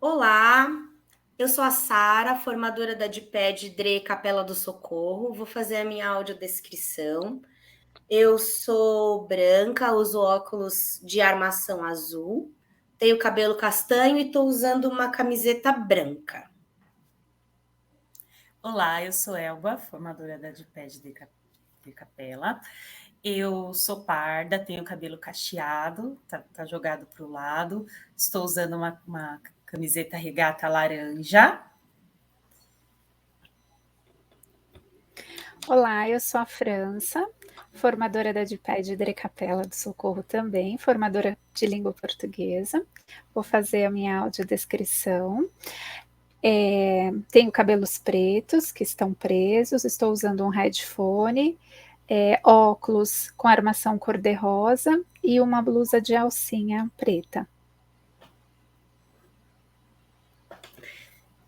Olá, eu sou a Sara, formadora da DIPED DRE Capela do Socorro. Vou fazer a minha audiodescrição. Eu sou branca, uso óculos de armação azul, tenho cabelo castanho e estou usando uma camiseta branca. Olá, eu sou Elba, formadora da DIPED de Capela. Eu sou parda, tenho cabelo cacheado, tá jogado para o lado. Estou usando uma camiseta regata laranja. Olá, eu sou a França, formadora da DIPED DRE Capela do Socorro também, formadora de língua portuguesa. Vou fazer a minha audiodescrição. Tenho cabelos pretos que estão presos, estou usando um headphone, óculos com armação cor-de-rosa e uma blusa de alcinha preta.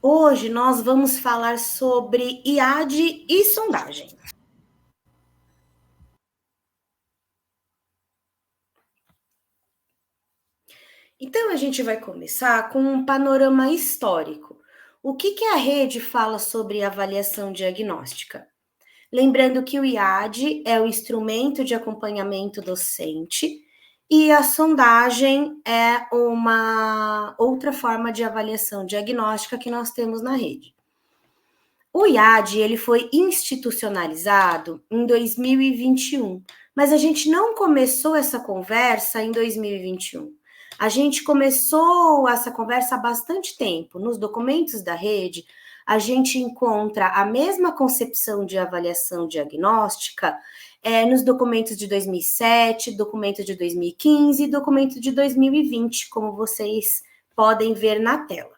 Hoje nós vamos falar sobre IAD e sondagem. Então a gente vai começar com um panorama histórico. O que a rede fala sobre avaliação diagnóstica? Lembrando que o IAD é o instrumento de acompanhamento docente e a sondagem é uma outra forma de avaliação diagnóstica que nós temos na rede. O IAD ele foi institucionalizado em 2021, mas a gente não começou essa conversa em 2021. A gente começou essa conversa há bastante tempo. Nos documentos da rede, a gente encontra a mesma concepção de avaliação diagnóstica nos documentos de 2007, documento de 2015 e documento de 2020, como vocês podem ver na tela.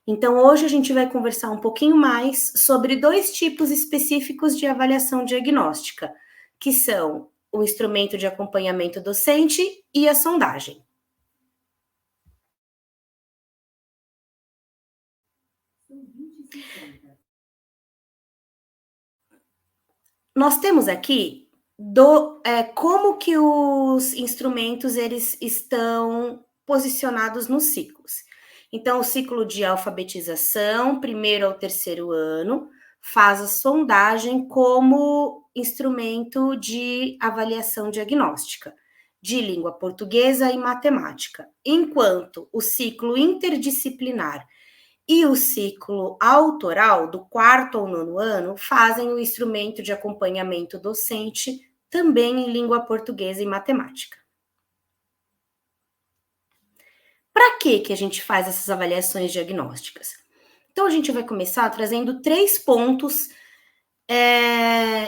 Então, hoje a gente vai conversar um pouquinho mais sobre dois tipos específicos de avaliação diagnóstica, que são o instrumento de acompanhamento docente e a sondagem. Nós temos aqui como que os instrumentos eles estão posicionados nos ciclos. Então, o ciclo de alfabetização, primeiro ao terceiro ano, faz a sondagem como instrumento de avaliação diagnóstica, de língua portuguesa e matemática, enquanto o ciclo interdisciplinar e o ciclo autoral, do quarto ao nono ano, fazem o instrumento de acompanhamento docente, também em língua portuguesa e matemática. Para que a gente faz essas avaliações diagnósticas? Então, a gente vai começar trazendo 3 pontos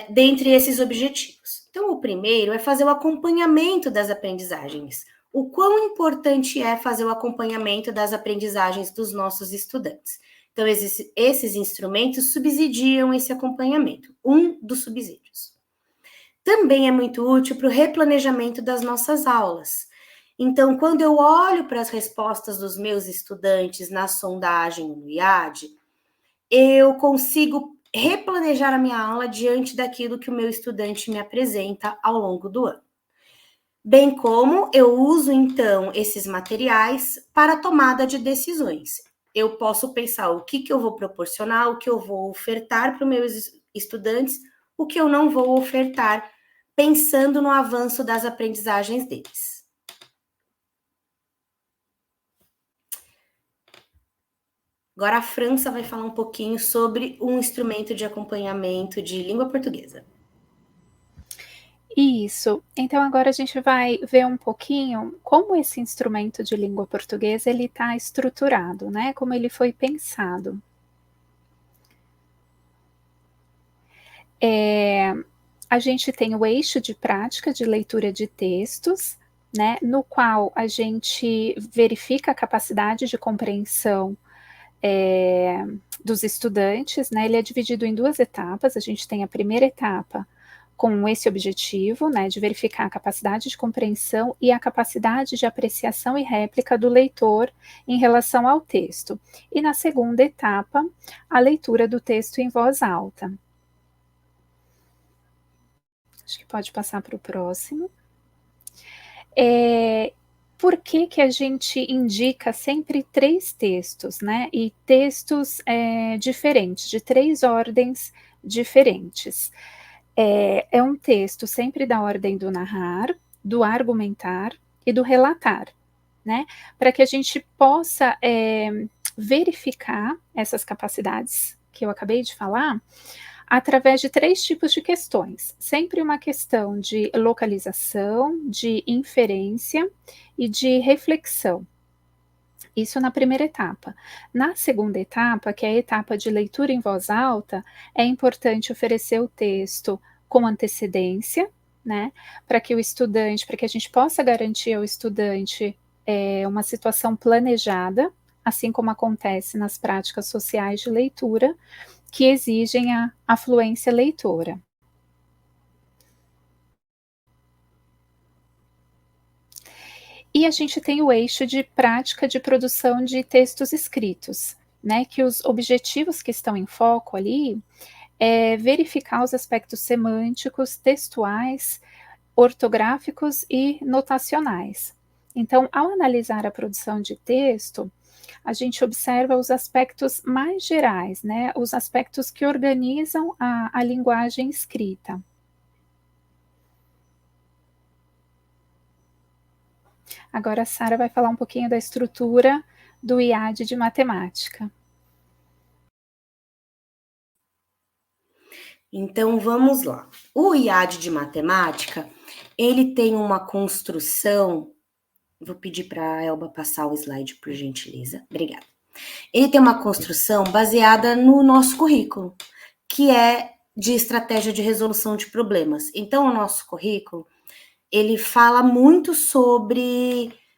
dentre esses objetivos. Então, o primeiro é fazer o acompanhamento das aprendizagens. O quão importante é fazer o acompanhamento das aprendizagens dos nossos estudantes. Então, esses instrumentos subsidiam esse acompanhamento, um dos subsídios. Também é muito útil para o replanejamento das nossas aulas. Então, quando eu olho para as respostas dos meus estudantes na sondagem no IAD, eu consigo replanejar a minha aula diante daquilo que o meu estudante me apresenta ao longo do ano. Bem como eu uso, então, esses materiais para a tomada de decisões. Eu posso pensar o que eu vou proporcionar, o que eu vou ofertar para os meus estudantes, o que eu não vou ofertar, pensando no avanço das aprendizagens deles. Agora a França vai falar um pouquinho sobre um instrumento de acompanhamento de língua portuguesa. Isso. Então agora a gente vai ver um pouquinho como esse instrumento de língua portuguesa ele está estruturado, né? Como ele foi pensado. A gente tem o eixo de prática de leitura de textos, né? No qual a gente verifica a capacidade de compreensão dos estudantes, né? Ele é dividido em 2 etapas. A gente tem a primeira etapa com esse objetivo, né, de verificar a capacidade de compreensão e a capacidade de apreciação e réplica do leitor em relação ao texto. E na segunda etapa, a leitura do texto em voz alta. Acho que pode passar para o próximo. por que a gente indica sempre 3 textos, né, e textos, diferentes, de 3 ordens diferentes? É um texto sempre da ordem do narrar, do argumentar e do relatar, né, para que a gente possa, verificar essas capacidades que eu acabei de falar, através de 3 tipos de questões. Sempre uma questão de localização, de inferência e de reflexão. Isso na primeira etapa. Na segunda etapa, que é a etapa de leitura em voz alta, é importante oferecer o texto com antecedência, né, para que a gente possa garantir ao estudante, uma situação planejada, assim como acontece nas práticas sociais de leitura, que exigem a fluência leitora. E a gente tem o eixo de prática de produção de textos escritos, né, que os objetivos que estão em foco ali é verificar os aspectos semânticos, textuais, ortográficos e notacionais. Então, ao analisar a produção de texto, a gente observa os aspectos mais gerais, né, os aspectos que organizam a linguagem escrita. Agora a Sara vai falar um pouquinho da estrutura do IAD de matemática. Então vamos lá. O IAD de matemática, ele tem uma construção. Vou pedir para a Elba passar o slide, por gentileza. Obrigada. Ele tem uma construção baseada no nosso currículo, que é de estratégia de resolução de problemas. Então, o nosso currículo, ele fala muito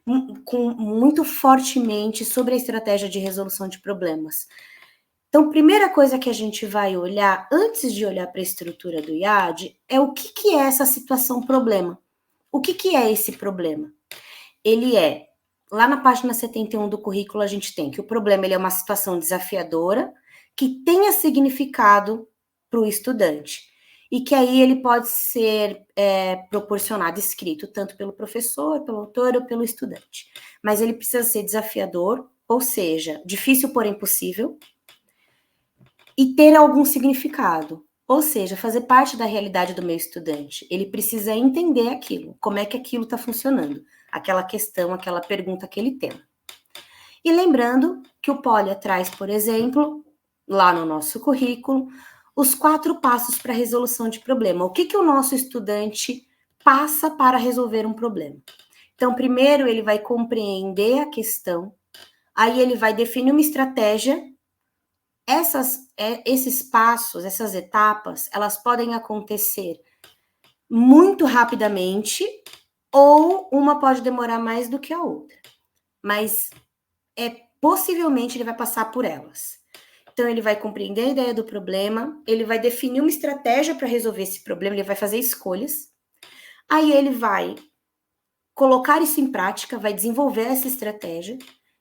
muito fortemente sobre a estratégia de resolução de problemas. Então, primeira coisa que a gente vai olhar, antes de olhar para a estrutura do IAD, é o que é essa situação problema. O que é esse problema? Ele lá na página 71 do currículo, a gente tem que o problema ele é uma situação desafiadora que tenha significado para o estudante e que aí ele pode ser proporcionado, escrito, tanto pelo professor, pelo autor ou pelo estudante. Mas ele precisa ser desafiador, ou seja, difícil porém possível, e ter algum significado, ou seja, fazer parte da realidade do meu estudante. Ele precisa entender aquilo, como é que aquilo está funcionando, aquela questão, aquela pergunta, aquele tema. E lembrando que o Polya traz, por exemplo, lá no nosso currículo, os 4 passos para a resolução de problema. O que o nosso estudante passa para resolver um problema? Então, primeiro ele vai compreender a questão, aí ele vai definir uma estratégia. Esses passos, essas etapas, elas podem acontecer muito rapidamente ou uma pode demorar mais do que a outra, mas possivelmente ele vai passar por elas. Então, ele vai compreender a ideia do problema, ele vai definir uma estratégia para resolver esse problema, ele vai fazer escolhas, aí ele vai colocar isso em prática, vai desenvolver essa estratégia,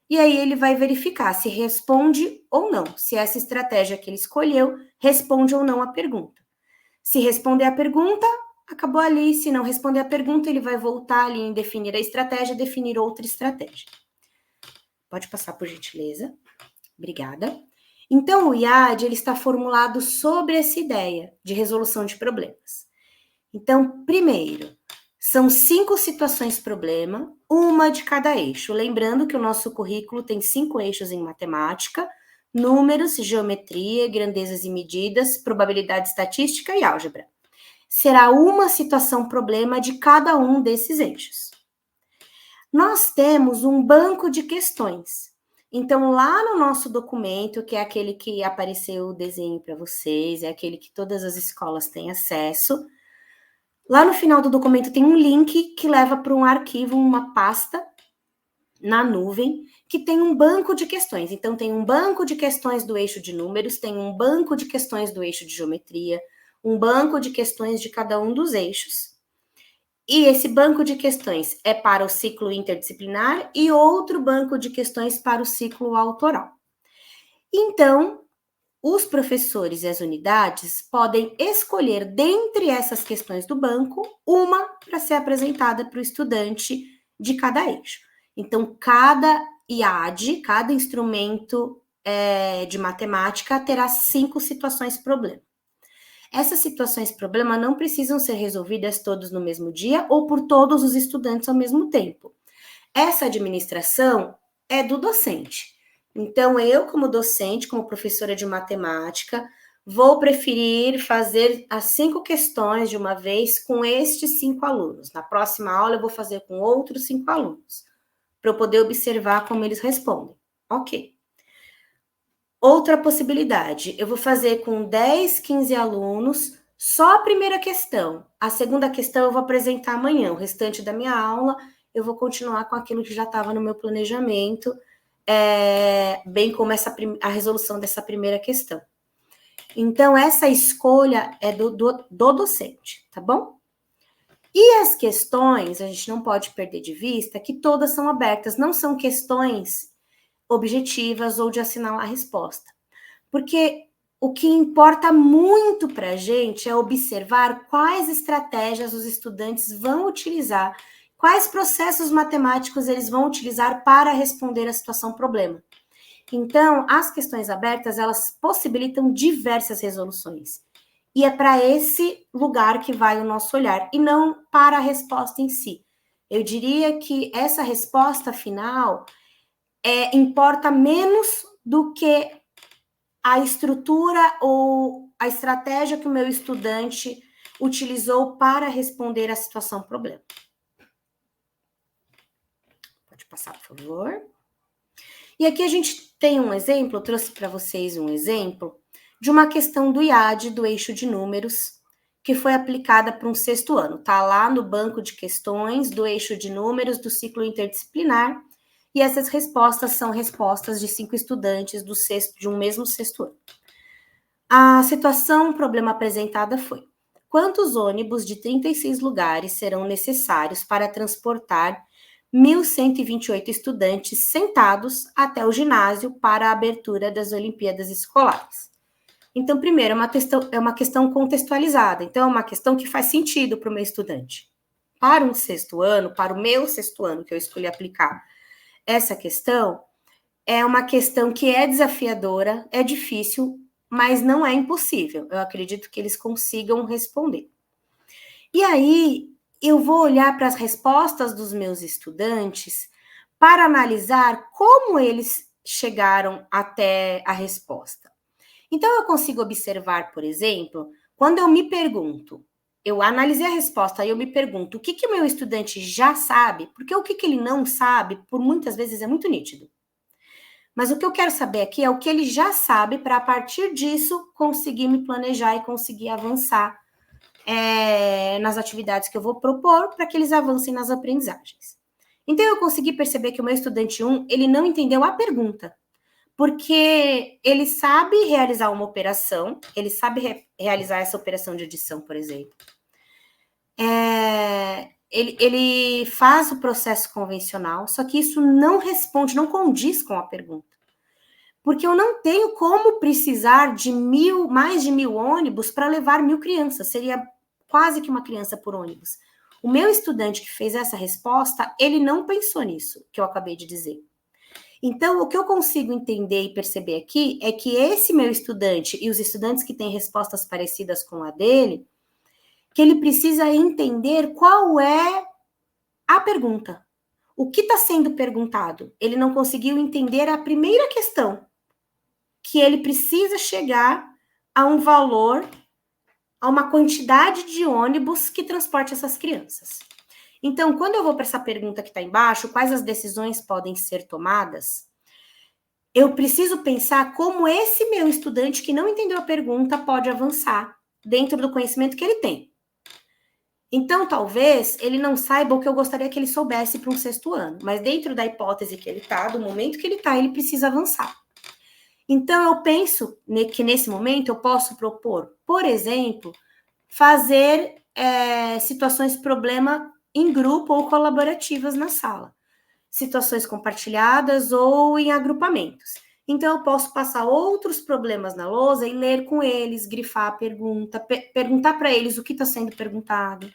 e aí ele vai verificar se responde ou não, se essa estratégia que ele escolheu responde ou não a pergunta. Se responder a pergunta, acabou ali. Se não responder a pergunta, ele vai voltar ali em definir a estratégia, definir outra estratégia. Pode passar, por gentileza. Obrigada. Então, o IAD ele está formulado sobre essa ideia de resolução de problemas. Então, primeiro, são 5 situações problema, uma de cada eixo. Lembrando que o nosso currículo tem 5 eixos em matemática, números, geometria, grandezas e medidas, probabilidade estatística e álgebra. Será uma situação problema de cada um desses eixos. Nós temos um banco de questões. Então, lá no nosso documento, que é aquele que apareceu o desenho para vocês, é aquele que todas as escolas têm acesso, lá no final do documento tem um link que leva para um arquivo, uma pasta na nuvem, que tem um banco de questões. Então, tem um banco de questões do eixo de números, tem um banco de questões do eixo de geometria, um banco de questões de cada um dos eixos. E esse banco de questões é para o ciclo interdisciplinar e outro banco de questões para o ciclo autoral. Então, os professores e as unidades podem escolher dentre essas questões do banco uma para ser apresentada para o estudante de cada eixo. Então, cada IAD, cada instrumento de matemática, terá 5 situações problema. Essas situações problema não precisam ser resolvidas todas no mesmo dia ou por todos os estudantes ao mesmo tempo. Essa administração é do docente. Então, eu, como docente, como professora de matemática, vou preferir fazer as 5 questões de uma vez com estes 5 alunos. Na próxima aula, eu vou fazer com outros 5 alunos, para eu poder observar como eles respondem. Ok. Outra possibilidade, eu vou fazer com 10, 15 alunos, só a primeira questão. A segunda questão eu vou apresentar amanhã. O restante da minha aula, eu vou continuar com aquilo que já estava no meu planejamento, bem como a resolução dessa primeira questão. Então, essa escolha é do docente, tá bom? E as questões, a gente não pode perder de vista que todas são abertas, não são questões objetivas ou de assinalar a resposta. Porque o que importa muito para a gente é observar quais estratégias os estudantes vão utilizar, quais processos matemáticos eles vão utilizar para responder a situação problema. Então, as questões abertas, elas possibilitam diversas resoluções. E é para esse lugar que vai o nosso olhar, e não para a resposta em si. Eu diria que essa resposta final importa menos do que a estrutura ou a estratégia que o meu estudante utilizou para responder à situação problema. Pode passar, por favor. E aqui a gente tem um exemplo, eu trouxe para vocês um exemplo de uma questão do IAD, do eixo de números, que foi aplicada para um 6º ano. Está lá no banco de questões do eixo de números do ciclo interdisciplinar, e essas respostas são respostas de 5 estudantes de um mesmo 6º ano. A situação, o problema apresentada foi: quantos ônibus de 36 lugares serão necessários para transportar 1.128 estudantes sentados até o ginásio para a abertura das Olimpíadas Escolares? Então, primeiro, é uma questão contextualizada. Então, é uma questão que faz sentido para o meu estudante. Para um 6º ano, para o meu 6º ano que eu escolhi aplicar essa questão, é uma questão que é desafiadora, é difícil, mas não é impossível. Eu acredito que eles consigam responder. E aí, eu vou olhar para as respostas dos meus estudantes para analisar como eles chegaram até a resposta. Então, eu consigo observar, por exemplo, quando eu me pergunto, eu analisei a resposta e eu me pergunto o que o meu estudante já sabe, porque o que ele não sabe, por muitas vezes, é muito nítido. Mas o que eu quero saber aqui é o que ele já sabe para, a partir disso, conseguir me planejar e conseguir avançar nas atividades que eu vou propor para que eles avancem nas aprendizagens. Então, eu consegui perceber que o meu estudante 1, ele não entendeu a pergunta, porque ele sabe realizar uma operação, ele sabe realizar essa operação de adição, por exemplo. Ele faz o processo convencional, só que isso não responde, não condiz com a pergunta. Porque eu não tenho como precisar de mais de 1.000 ônibus para levar 1.000 crianças, seria quase que uma criança por ônibus. O meu estudante que fez essa resposta, ele não pensou nisso, que eu acabei de dizer. Então, o que eu consigo entender e perceber aqui é que esse meu estudante e os estudantes que têm respostas parecidas com a dele, que ele precisa entender qual é a pergunta. O que está sendo perguntado? Ele não conseguiu entender a primeira questão, que ele precisa chegar a um valor, a uma quantidade de ônibus que transporte essas crianças. Então, quando eu vou para essa pergunta que está embaixo, quais as decisões podem ser tomadas? Eu preciso pensar como esse meu estudante que não entendeu a pergunta pode avançar dentro do conhecimento que ele tem. Então, talvez ele não saiba o que eu gostaria que ele soubesse para um 6º ano, mas dentro da hipótese que ele está, do momento que ele está, ele precisa avançar. Então, eu penso que nesse momento eu posso propor, por exemplo, fazer situações problema em grupo ou colaborativas na sala. Situações compartilhadas ou em agrupamentos. Então, eu posso passar outros problemas na lousa e ler com eles, grifar a pergunta, perguntar para eles o que está sendo perguntado.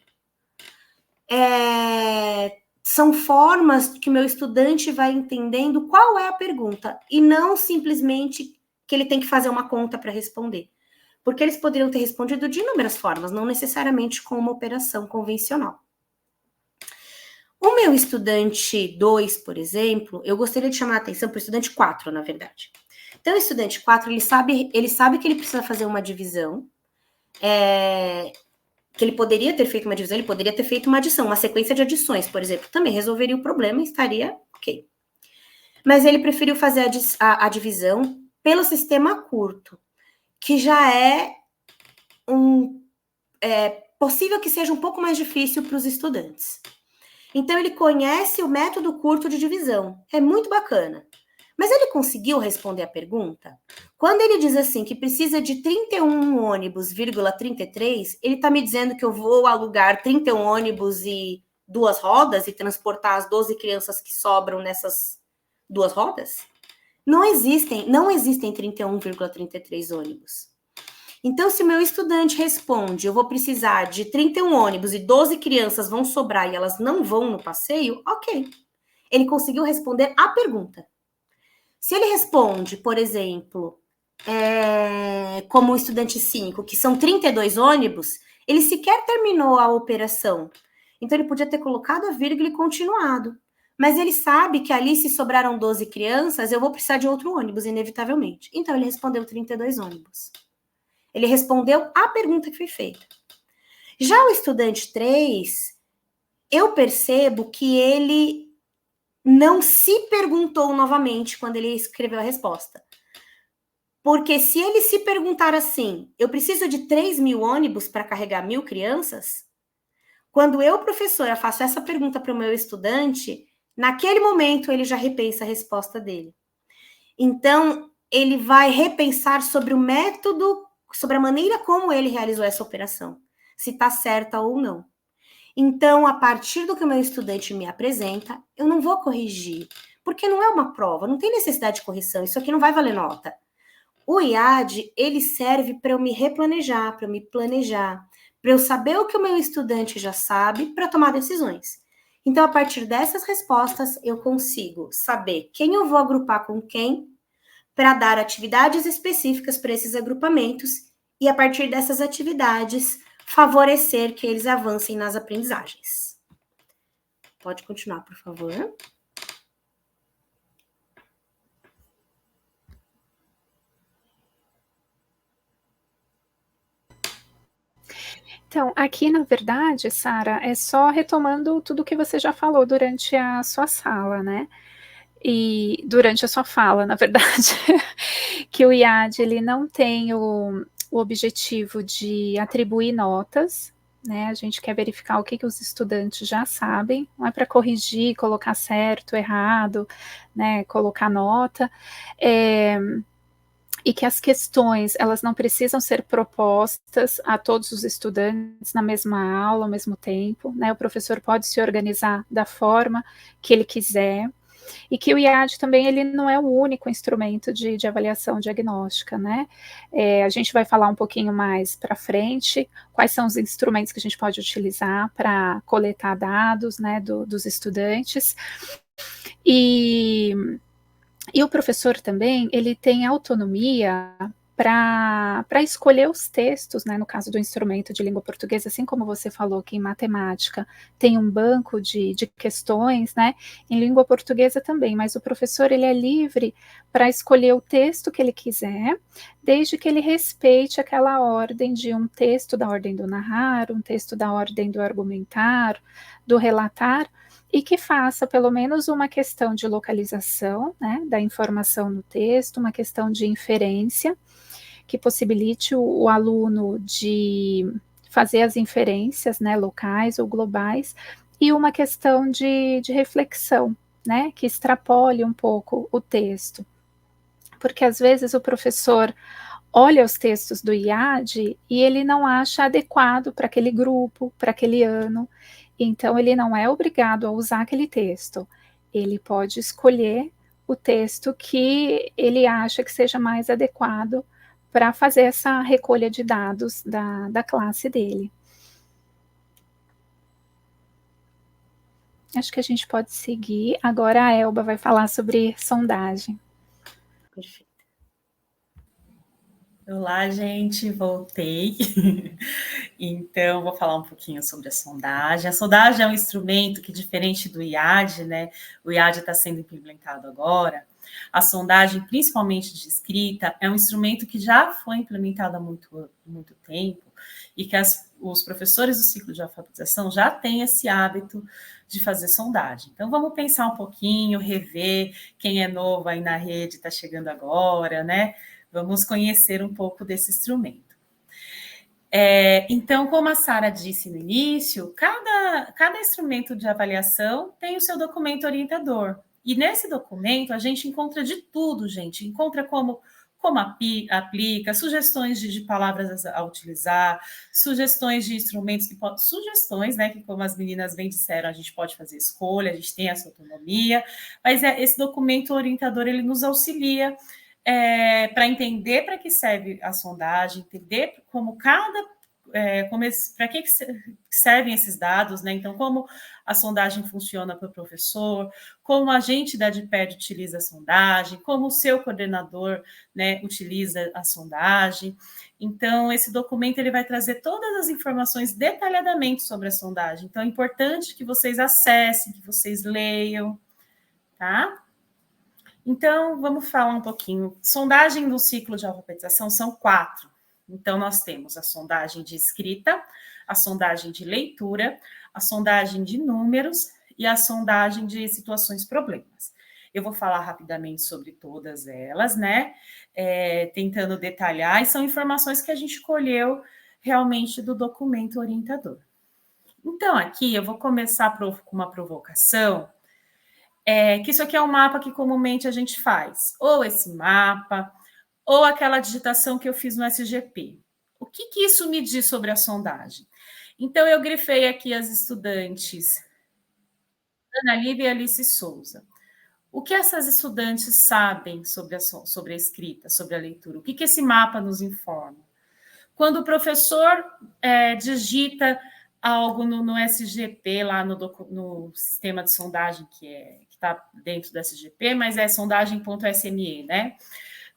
são formas que o meu estudante vai entendendo qual é a pergunta, e não simplesmente que ele tem que fazer uma conta para responder. Porque eles poderiam ter respondido de inúmeras formas, não necessariamente com uma operação convencional. O meu estudante 2, por exemplo, eu gostaria de chamar a atenção para o estudante 4, na verdade. Então, o estudante 4, ele sabe que ele precisa fazer uma divisão, que ele poderia ter feito uma divisão, ele poderia ter feito uma adição, uma sequência de adições, por exemplo, também resolveria o problema e estaria ok. Mas ele preferiu fazer a divisão pelo sistema curto, que já é possível que seja um pouco mais difícil para os estudantes. Então, ele conhece o método curto de divisão. É muito bacana. Mas ele conseguiu responder a pergunta? Quando ele diz assim, que precisa de 31 ônibus, 33, ele está me dizendo que eu vou alugar 31 ônibus e 2 rodas e transportar as 12 crianças que sobram nessas 2 rodas? Não existem 31,33 ônibus. Então, se o meu estudante responde, eu vou precisar de 31 ônibus e 12 crianças vão sobrar e elas não vão no passeio, ok. Ele conseguiu responder a pergunta. Se ele responde, por exemplo, como o estudante 5, que são 32 ônibus, ele sequer terminou a operação. Então, ele podia ter colocado a vírgula e continuado. Mas ele sabe que ali, se sobraram 12 crianças, eu vou precisar de outro ônibus, inevitavelmente. Então, ele respondeu 32 ônibus. Ele respondeu a pergunta que foi feita. Já o estudante 3, eu percebo que ele não se perguntou novamente quando ele escreveu a resposta. Porque se ele se perguntar assim, eu preciso de 3.000 ônibus para carregar 1.000 crianças, quando eu, professora, faço essa pergunta para o meu estudante, naquele momento ele já repensa a resposta dele. Então, ele vai repensar sobre o método, sobre a maneira como ele realizou essa operação, se está certa ou não. Então, a partir do que o meu estudante me apresenta, eu não vou corrigir, porque não é uma prova, não tem necessidade de correção, isso aqui não vai valer nota. O IAD, ele serve para eu me replanejar, para eu me planejar, para eu saber o que o meu estudante já sabe para tomar decisões. Então, a partir dessas respostas, eu consigo saber quem eu vou agrupar com quem, para dar atividades específicas para esses agrupamentos e, a partir dessas atividades, favorecer que eles avancem nas aprendizagens. Pode continuar, por favor. Então, aqui, na verdade, Sara, é só retomando tudo que você já falou durante a sua sala, né? E durante a sua fala, na verdade, que o IAD ele não tem o objetivo de atribuir notas, né? A gente quer verificar o que os estudantes já sabem, não é para corrigir, colocar certo, errado, né? Colocar nota. E que as questões, elas não precisam ser propostas a todos os estudantes na mesma aula, ao mesmo tempo, né? O professor pode se organizar da forma que ele quiser, e que o IAD também ele não é o único instrumento de avaliação diagnóstica, né? A gente vai falar um pouquinho mais para frente quais são os instrumentos que a gente pode utilizar para coletar dados, né, dos estudantes. E o professor também, ele tem autonomia para escolher os textos, né, no caso do instrumento de língua portuguesa, assim como você falou que em matemática tem um banco de questões, né, em língua portuguesa também, mas o professor ele é livre para escolher o texto que ele quiser, desde que ele respeite aquela ordem de um texto da ordem do narrar, um texto da ordem do argumentar, do relatar, e que faça pelo menos uma questão de localização, né, da informação no texto, uma questão de inferência, que possibilite o aluno de fazer as inferências, né, locais ou globais, e uma questão de reflexão, né, que extrapole um pouco o texto. Porque às vezes o professor olha os textos do IAD e ele não acha adequado para aquele grupo, para aquele ano, então ele não é obrigado a usar aquele texto, ele pode escolher o texto que ele acha que seja mais adequado para fazer essa recolha de dados da classe dele. Acho que a gente pode seguir. Agora a Elba vai falar sobre sondagem. Perfeito. Olá, gente, voltei. Então, vou falar um pouquinho sobre a sondagem. A sondagem é um instrumento que, diferente do IAD, né? O IAD está sendo implementado agora. A sondagem, principalmente de escrita, é um instrumento que já foi implementado há muito tempo e que os professores do ciclo de alfabetização já têm esse hábito de fazer sondagem. Então, vamos pensar um pouquinho, rever quem é novo aí na rede, está chegando agora, né? Vamos conhecer um pouco desse instrumento. Então, como a Sara disse no início, cada instrumento de avaliação tem o seu documento orientador. E nesse documento a gente encontra de tudo, gente. Encontra como aplica, sugestões de palavras a utilizar, sugestões de instrumentos sugestões, né? Que como as meninas bem disseram, a gente pode fazer escolha, a gente tem essa autonomia, mas esse documento orientador ele nos auxilia para entender para que serve a sondagem, entender como para que servem esses dados, né? Então, como a sondagem funciona para o professor, como a gente da DIPED utiliza a sondagem, como o seu coordenador, né, utiliza a sondagem. Então, esse documento ele vai trazer todas as informações detalhadamente sobre a sondagem. Então, é importante que vocês acessem, que vocês leiam, tá? Então, vamos falar um pouquinho. Sondagem do ciclo de alfabetização são 4. Então, nós temos a sondagem de escrita, a sondagem de leitura, a sondagem de números e a sondagem de situações problemas. Eu vou falar rapidamente sobre todas elas, né? Tentando detalhar, e são informações que a gente colheu realmente do documento orientador. Então, aqui eu vou começar com uma provocação, que isso aqui é um mapa que comumente a gente faz, ou esse mapa, ou aquela digitação que eu fiz no SGP. O que isso me diz sobre a sondagem? Então, eu grifei aqui as estudantes Ana Lívia e Alice Souza. O que essas estudantes sabem sobre a escrita, sobre a leitura? O que esse mapa nos informa? Quando o professor digita algo no SGP, lá no sistema de sondagem que está dentro do SGP, mas é sondagem.sme, né?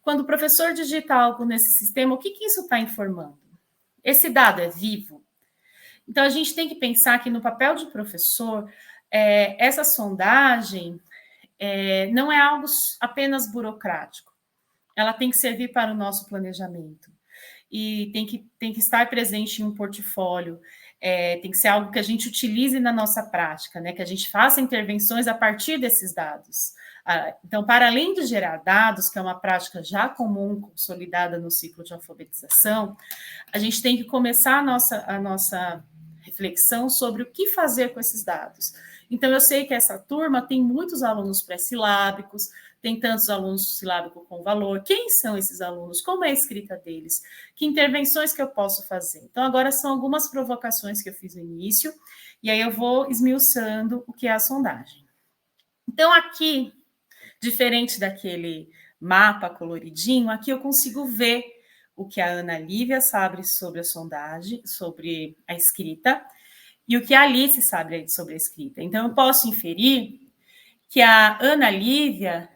Quando o professor digita algo nesse sistema, o que isso está informando? Esse dado é vivo? Então, a gente tem que pensar que no papel de professor, essa sondagem não é algo apenas burocrático. Ela tem que servir para o nosso planejamento. E tem que estar presente em um portfólio, tem que ser algo que a gente utilize na nossa prática, né? Que a gente faça intervenções a partir desses dados. Então, para além de gerar dados, que é uma prática já comum, consolidada no ciclo de alfabetização, a gente tem que começar a nossa reflexão sobre o que fazer com esses dados. Então, eu sei que essa turma tem muitos alunos pré-silábicos, tem tantos alunos silábicos com valor. Quem são esses alunos? Como é a escrita deles? Que intervenções que eu posso fazer? Então, agora são algumas provocações que eu fiz no início, e aí eu vou esmiuçando o que é a sondagem. Então, aqui, diferente daquele mapa coloridinho, aqui eu consigo ver o que a Ana Lívia sabe sobre a sondagem, sobre a escrita, e o que a Alice sabe sobre a escrita. Então, eu posso inferir que a Ana Lívia,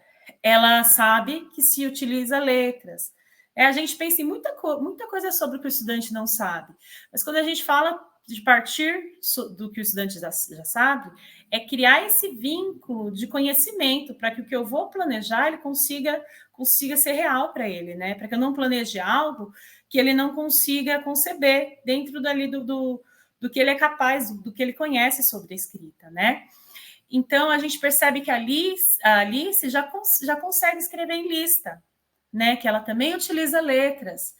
ela sabe que se utiliza letras. A gente pensa em muita coisa sobre o que o estudante não sabe, mas quando a gente fala de partir do que o estudante já sabe, é criar esse vínculo de conhecimento para que o que eu vou planejar ele consiga ser real para ele, né? Para que eu não planeje algo que ele não consiga conceber dentro dali do que ele é capaz, do que ele conhece sobre a escrita, né? Então, a gente percebe que a Alice já consegue escrever em lista, né? Que ela também utiliza letras.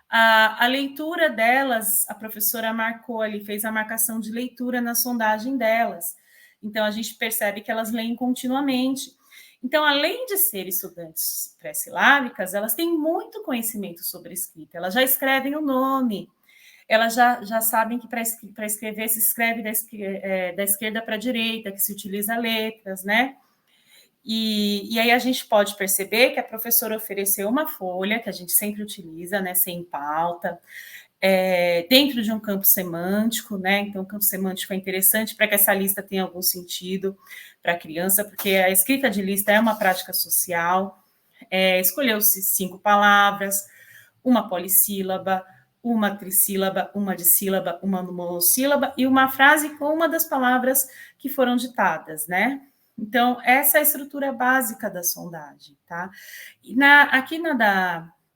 A leitura delas, a professora marcou ali, fez a marcação de leitura na sondagem delas. Então, a gente percebe que elas leem continuamente. Então, além de ser estudantes pré-silábicas, elas têm muito conhecimento sobre escrita. Elas já escrevem o nome, elas já sabem que para escrever se escreve da esquerda para a direita, que se utiliza letras, né? E aí a gente pode perceber que a professora ofereceu uma folha, que a gente sempre utiliza, né, sem pauta, dentro de um campo semântico, né? Então, o campo semântico é interessante para que essa lista tenha algum sentido para a criança, porque a escrita de lista é uma prática social. Escolheu-se 5 palavras, uma polissílaba, uma trissílaba, uma dissílaba, uma monossílaba e uma frase com uma das palavras que foram ditadas, né? Então, essa é a estrutura básica da sondagem, tá? E aqui na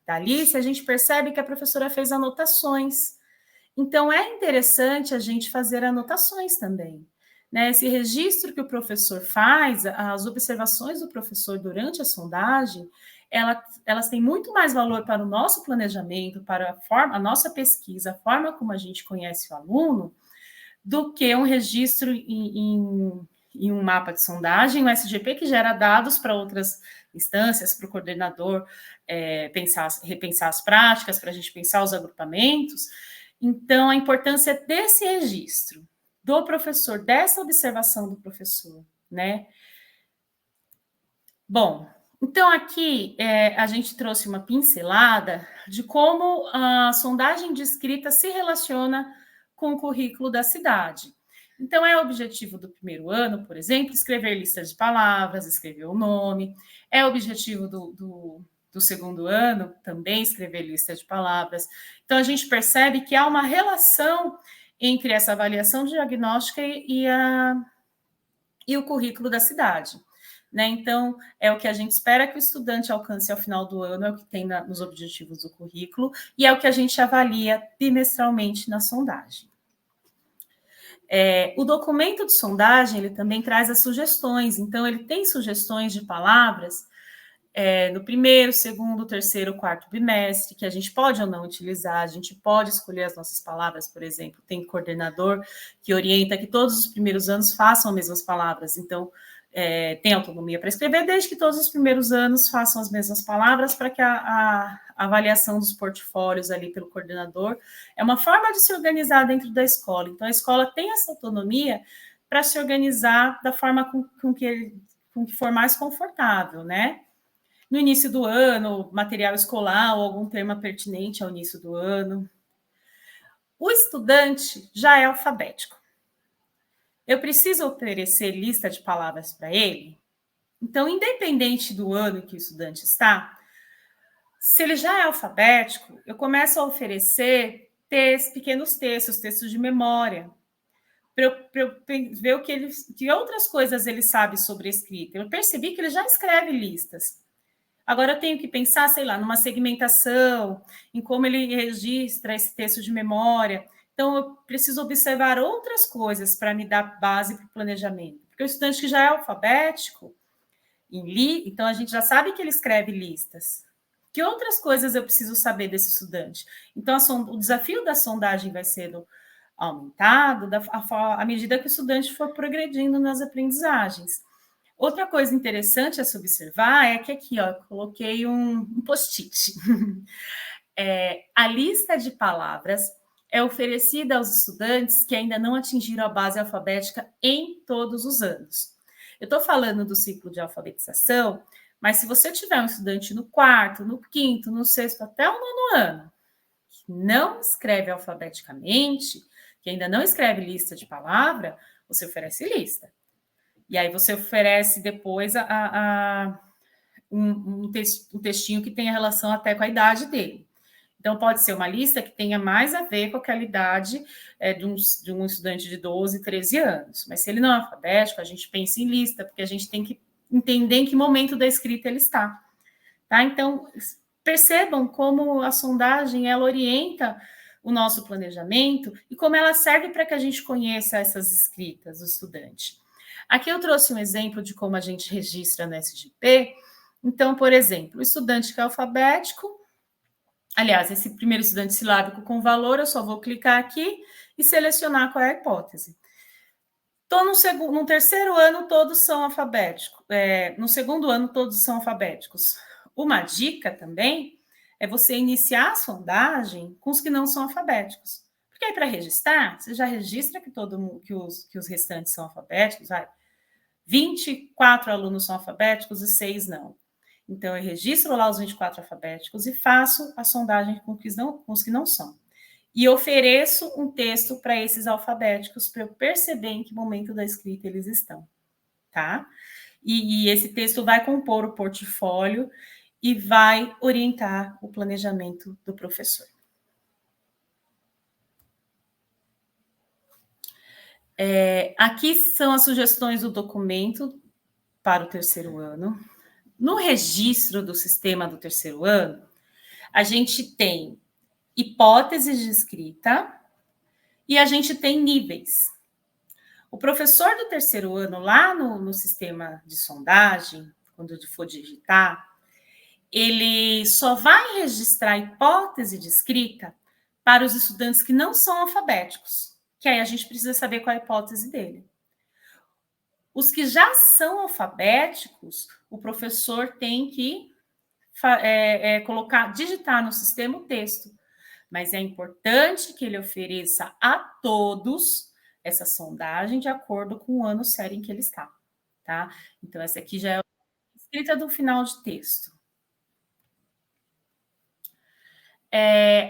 da Alice, a gente percebe que a professora fez anotações. Então, é interessante a gente fazer anotações também, né? Esse registro que o professor faz, as observações do professor durante a sondagem, elas têm muito mais valor para o nosso planejamento, para a nossa pesquisa, a forma como a gente conhece o aluno, do que um registro em um mapa de sondagem, um SGP que gera dados para outras instâncias, para o coordenador repensar as práticas, para a gente pensar os agrupamentos. Então, a importância desse registro do professor, dessa observação do professor, né? Bom, então aqui a gente trouxe uma pincelada de como a sondagem de escrita se relaciona com o currículo da cidade. Então, é o objetivo do primeiro ano, por exemplo, escrever listas de palavras, escrever o nome. É o objetivo do segundo ano, também escrever lista de palavras. Então, a gente percebe que há uma relação entre essa avaliação diagnóstica e o currículo da cidade, né? Então, é o que a gente espera que o estudante alcance ao final do ano, é o que tem nos objetivos do currículo, e é o que a gente avalia bimestralmente na sondagem. O documento de sondagem, ele também traz as sugestões, então ele tem sugestões de palavras no primeiro, segundo, terceiro, quarto bimestre, que a gente pode ou não utilizar, a gente pode escolher as nossas palavras, por exemplo, tem coordenador que orienta que todos os primeiros anos façam as mesmas palavras, então tem autonomia para escrever, desde que todos os primeiros anos façam as mesmas palavras, para que a avaliação dos portfólios ali pelo coordenador é uma forma de se organizar dentro da escola. Então, a escola tem essa autonomia para se organizar da forma com que for mais confortável, né? No início do ano, material escolar ou algum tema pertinente ao início do ano. O estudante já é alfabético. Eu preciso oferecer lista de palavras para ele? Então, independente do ano que o estudante está, se ele já é alfabético, eu começo a oferecer pequenos textos de memória, para eu ver que outras coisas ele sabe sobre escrita. Eu percebi que ele já escreve listas. Agora eu tenho que pensar, sei lá, numa segmentação, em como ele registra esse texto de memória. Então, eu preciso observar outras coisas para me dar base para o planejamento. Porque o estudante que já é alfabético, então a gente já sabe que ele escreve listas. Que outras coisas eu preciso saber desse estudante? Então, o desafio da sondagem vai sendo aumentado à medida que o estudante for progredindo nas aprendizagens. Outra coisa interessante a se observar é que aqui, ó, eu coloquei um post-it. A lista de palavras é oferecida aos estudantes que ainda não atingiram a base alfabética em todos os anos. Eu estou falando do ciclo de alfabetização, mas se você tiver um estudante no 4º, no 5º, no 6º, até o 9º ano, que não escreve alfabeticamente, que ainda não escreve lista de palavra, você oferece lista. E aí você oferece depois um textinho que tenha relação até com a idade dele. Então, pode ser uma lista que tenha mais a ver com aquela idade de um estudante de 12, 13 anos. Mas se ele não é alfabético, a gente pensa em lista, porque a gente tem que entender em que momento da escrita ele está. Tá? Então, percebam como a sondagem ela orienta o nosso planejamento e como ela serve para que a gente conheça essas escritas do estudante. Aqui eu trouxe um exemplo de como a gente registra no SGP. Então, por exemplo, o estudante que é alfabético, aliás, esse primeiro estudante silábico com valor, eu só vou clicar aqui e selecionar qual é a hipótese. Então, no terceiro ano, todos são alfabéticos. No segundo ano, todos são alfabéticos. Uma dica também é você iniciar a sondagem com os que não são alfabéticos. Porque aí, para registrar, você já registra que os restantes são alfabéticos. 24 alunos são alfabéticos e 6 não. Então, eu registro lá os 24 alfabéticos e faço a sondagem com os que não são. e ofereço um texto para esses alfabéticos para eu perceber em que momento da escrita eles estão, tá? E esse texto vai compor o portfólio e vai orientar o planejamento do professor. Aqui são as sugestões do documento para o terceiro ano. No registro do sistema do terceiro ano, a gente tem hipóteses de escrita e a gente tem níveis. O professor do terceiro ano, lá no sistema de sondagem, quando ele for digitar, ele só vai registrar a hipótese de escrita para os estudantes que não são alfabéticos, que aí a gente precisa saber qual é a hipótese dele. Os que já são alfabéticos, o professor tem que digitar no sistema o texto, mas é importante que ele ofereça a todos essa sondagem de acordo com o ano sério em que ele está, tá? Então, essa aqui já é a escrita do final de texto.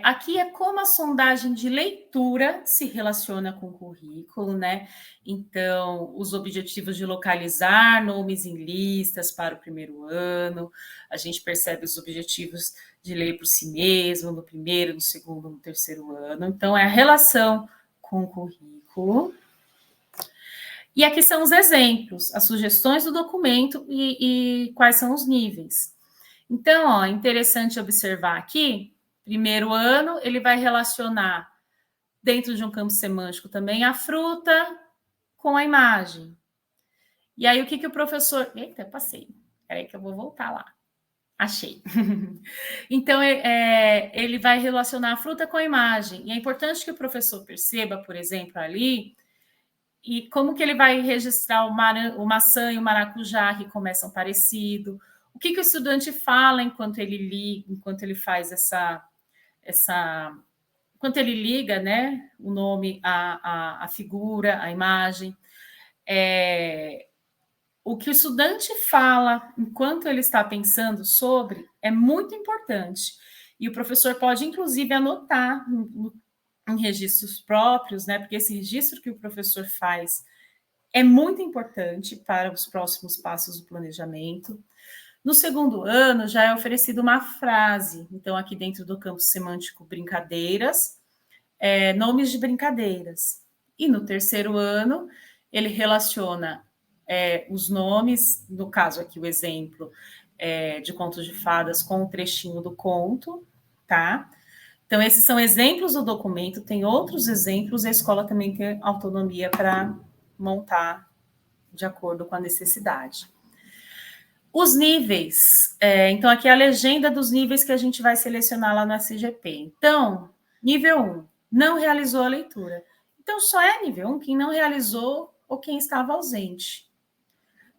Aqui é como a sondagem de leitura se relaciona com o currículo, né? Então, os objetivos de localizar nomes em listas para o primeiro ano, a gente percebe os objetivos de ler por si mesmo, no primeiro, no segundo, no terceiro ano. Então, é a relação com o currículo. E aqui são os exemplos, as sugestões do documento e quais são os níveis. Então, ó, é interessante observar aqui. Primeiro ano, ele vai relacionar, dentro de um campo semântico também, a fruta com a imagem. E aí, o que o professor... Eita, passei. Espera aí que eu vou voltar lá. Achei. Então, ele vai relacionar a fruta com a imagem. E é importante que o professor perceba, por exemplo, ali, e como que ele vai registrar o maçã e o maracujá, que começam parecido. O que o estudante fala enquanto ele faz enquanto ele liga, né, o nome à figura, à imagem. O que o estudante fala enquanto ele está pensando sobre é muito importante. E o professor pode, inclusive, anotar em registros próprios, né, porque esse registro que o professor faz é muito importante para os próximos passos do planejamento. No segundo ano, já é oferecida uma frase. Então, aqui dentro do campo semântico, brincadeiras, nomes de brincadeiras. E no terceiro ano, ele relaciona os nomes, no caso aqui o exemplo de contos de fadas com o trechinho do conto, tá? Então, esses são exemplos do documento, tem outros exemplos, a escola também tem autonomia para montar de acordo com a necessidade. Os níveis, então aqui é a legenda dos níveis que a gente vai selecionar lá no SGP. Então, nível 1, não realizou a leitura. Então, só é nível 1 quem não realizou ou quem estava ausente.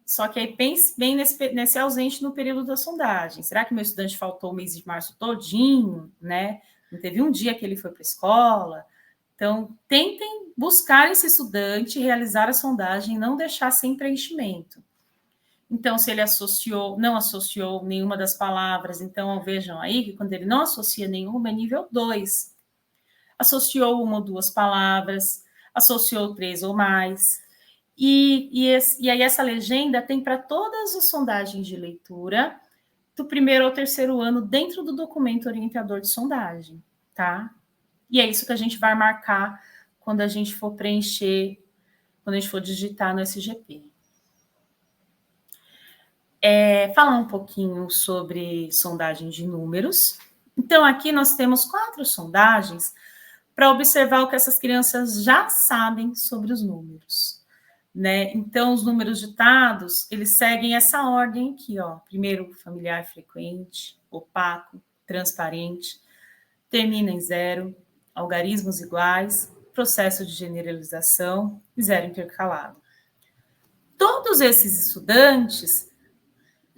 Só que aí pense bem nesse ausente no período da sondagem. Será que meu estudante faltou o mês de março todinho, né? Não teve um dia que ele foi para a escola? Então, tentem buscar esse estudante, realizar a sondagem e não deixar sem preenchimento. Então, se ele não associou nenhuma das palavras, então vejam aí que quando ele não associa nenhuma, é nível 2. Associou uma ou duas palavras, associou 3 ou mais. E aí essa legenda tem para todas as sondagens de leitura, do primeiro ao terceiro ano, dentro do documento orientador de sondagem, tá? E é isso que a gente vai marcar quando a gente for preencher, quando a gente for digitar no SGP. Falar um pouquinho sobre sondagem de números. Então, aqui nós temos 4 sondagens para observar o que essas crianças já sabem sobre os números, né? Então, os números ditados, eles seguem essa ordem aqui, ó. Primeiro, familiar frequente, opaco, transparente, termina em 0, algarismos iguais, processo de generalização e 0 intercalado. Todos esses estudantes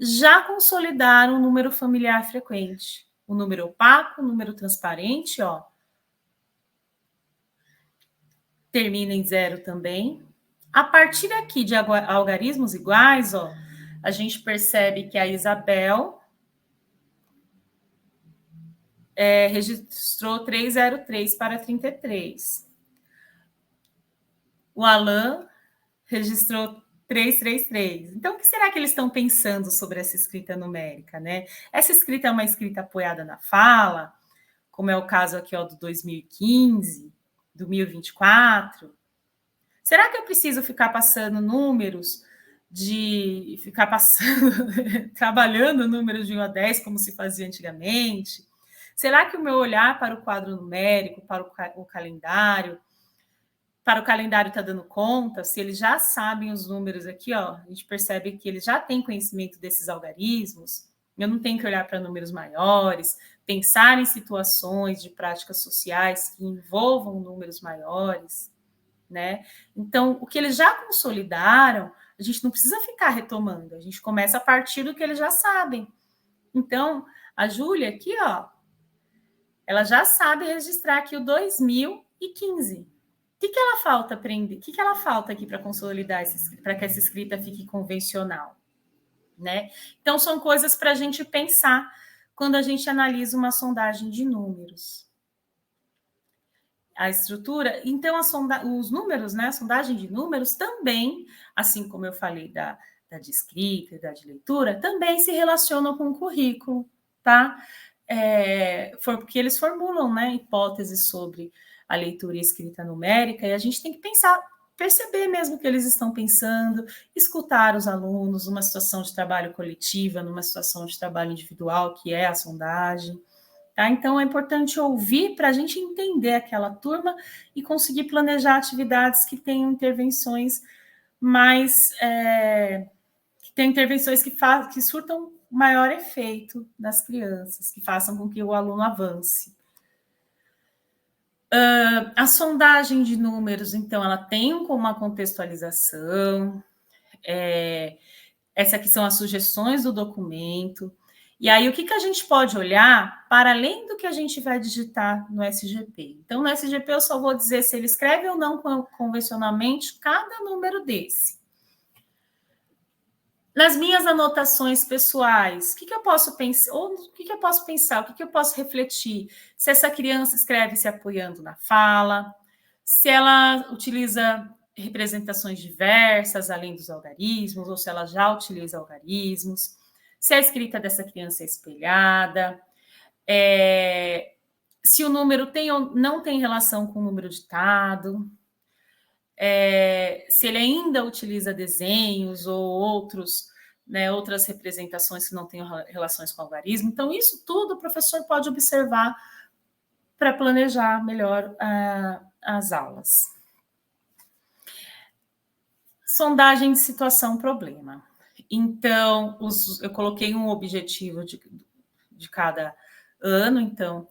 já consolidaram o número familiar frequente. O número opaco, o número transparente, ó, termina em 0 também. A partir aqui de algarismos iguais, ó, a gente percebe que a Isabel registrou 303 para 33. O Alan registrou 333. Então, o que será que eles estão pensando sobre essa escrita numérica, né? Essa escrita é uma escrita apoiada na fala, como é o caso aqui, ó, do 2015, do 1024. Será que eu preciso ficar passando números ficar passando, trabalhando números de 1 a 10, como se fazia antigamente? Será que o meu olhar para o quadro numérico, para o calendário está dando conta? Se eles já sabem os números aqui, ó, a gente percebe que eles já têm conhecimento desses algarismos. Eu não tenho que olhar para números maiores, pensar em situações de práticas sociais que envolvam números maiores, né? Então, o que eles já consolidaram, a gente não precisa ficar retomando, a gente começa a partir do que eles já sabem. Então, a Júlia aqui, ó, ela já sabe registrar aqui o 2015. O que ela falta aprender? O que ela falta aqui para consolidar, para que essa escrita fique convencional, né? Então, são coisas para a gente pensar quando a gente analisa uma sondagem de números. A estrutura, então, os números, né? A sondagem de números também, assim como eu falei da de escrita e da de leitura, também se relacionam com o currículo, tá? Porque eles formulam, né, hipóteses sobre a leitura e escrita numérica, e a gente tem que pensar, perceber mesmo o que eles estão pensando, escutar os alunos numa situação de trabalho coletiva, numa situação de trabalho individual, que é a sondagem. Tá? Então, é importante ouvir para a gente entender aquela turma e conseguir planejar atividades que tenham intervenções mais... que tenham intervenções que surtam maior efeito nas crianças, que façam com que o aluno avance. A sondagem de números, então, ela tem uma contextualização. Essas aqui são as sugestões do documento. E aí, o que a gente pode olhar para além do que a gente vai digitar no SGP? Então, no SGP, eu só vou dizer se ele escreve ou não convencionalmente cada número desse. Nas minhas anotações pessoais, o que eu posso pensar? Ou o que eu posso pensar? O que eu posso refletir? Se essa criança escreve se apoiando na fala, se ela utiliza representações diversas, além dos algarismos, ou se ela já utiliza algarismos, se a escrita dessa criança é espelhada, se o número tem ou não tem relação com o número ditado, se ele ainda utiliza desenhos ou outras representações que não tenham relações com o algarismo. Então, isso tudo o professor pode observar para planejar melhor as aulas. Sondagem de situação-problema. Então, eu coloquei um objetivo de cada ano, então,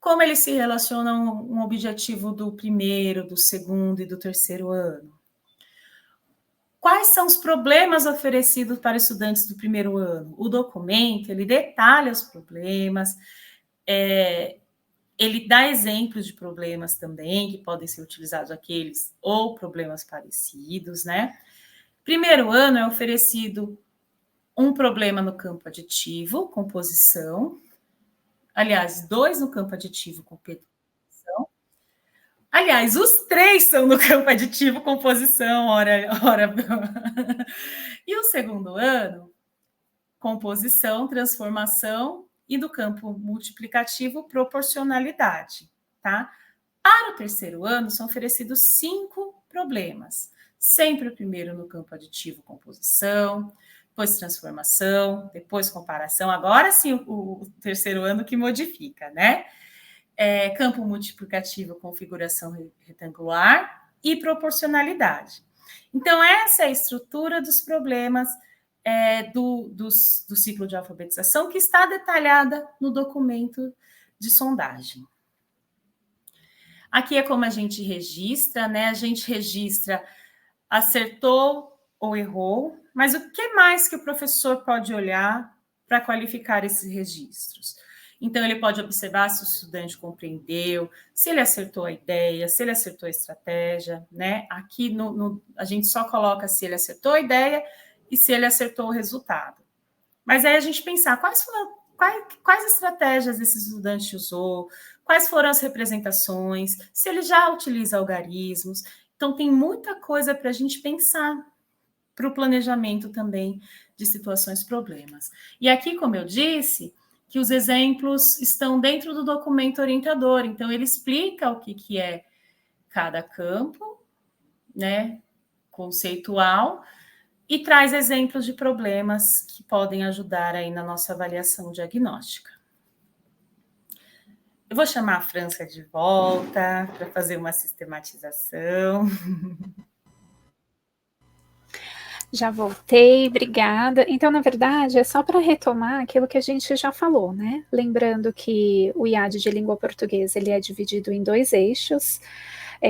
como eles se relacionam um objetivo do primeiro, do segundo e do terceiro ano? Quais são os problemas oferecidos para estudantes do primeiro ano? O documento, ele detalha os problemas, ele dá exemplos de problemas também, que podem ser utilizados aqueles ou problemas parecidos, né? Primeiro ano é oferecido um problema no campo aditivo, composição. Aliás, 2 no campo aditivo, composição. Aliás, os 3 são no campo aditivo, composição, ora. E o segundo ano, composição, transformação, e do campo multiplicativo, proporcionalidade, tá? Para o terceiro ano, são oferecidos 5 problemas. Sempre o primeiro no campo aditivo, composição, depois transformação, depois comparação. Agora sim, o terceiro ano que modifica, né? Campo multiplicativo, configuração retangular e proporcionalidade. Então, essa é a estrutura dos problemas do ciclo de alfabetização, que está detalhada no documento de sondagem. Aqui é como a gente registra, né? A gente registra acertou ou errou, mas o que mais que o professor pode olhar para qualificar esses registros? Então, ele pode observar se o estudante compreendeu, se ele acertou a ideia, se ele acertou a estratégia, né? Aqui a gente só coloca se ele acertou a ideia e se ele acertou o resultado. Mas aí a gente pensar quais quais estratégias esse estudante usou, quais foram as representações, se ele já utiliza algarismos. Então, tem muita coisa para a gente pensar para o planejamento também de situações problemas. E aqui, como eu disse, que os exemplos estão dentro do documento orientador, então ele explica o que é cada campo, né, conceitual, e traz exemplos de problemas que podem ajudar aí na nossa avaliação diagnóstica. Eu vou chamar a França de volta para fazer uma sistematização. Já voltei, obrigada. Então, na verdade, é só para retomar aquilo que a gente já falou, né? Lembrando que o IAD de língua portuguesa ele é dividido em 2 eixos,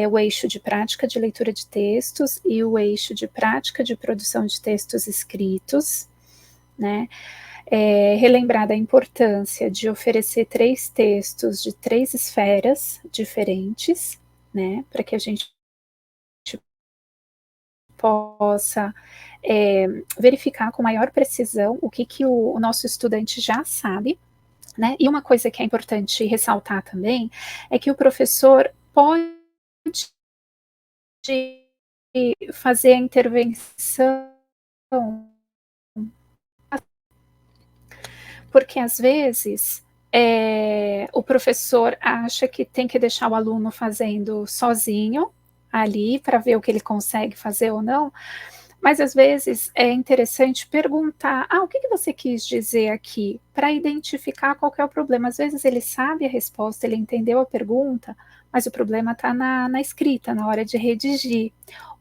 o eixo de prática de leitura de textos e o eixo de prática de produção de textos escritos, né? Relembrar da importância de oferecer 3 textos de 3 esferas diferentes, né? Para que a gente possa verificar com maior precisão o que o nosso estudante já sabe, né? E uma coisa que é importante ressaltar também é que o professor pode fazer a intervenção, porque às vezes o professor acha que tem que deixar o aluno fazendo sozinho ali para ver o que ele consegue fazer ou não, mas às vezes é interessante perguntar, o que você quis dizer aqui, para identificar qual que é o problema. Às vezes ele sabe a resposta, ele entendeu a pergunta, mas o problema está na escrita, na hora de redigir.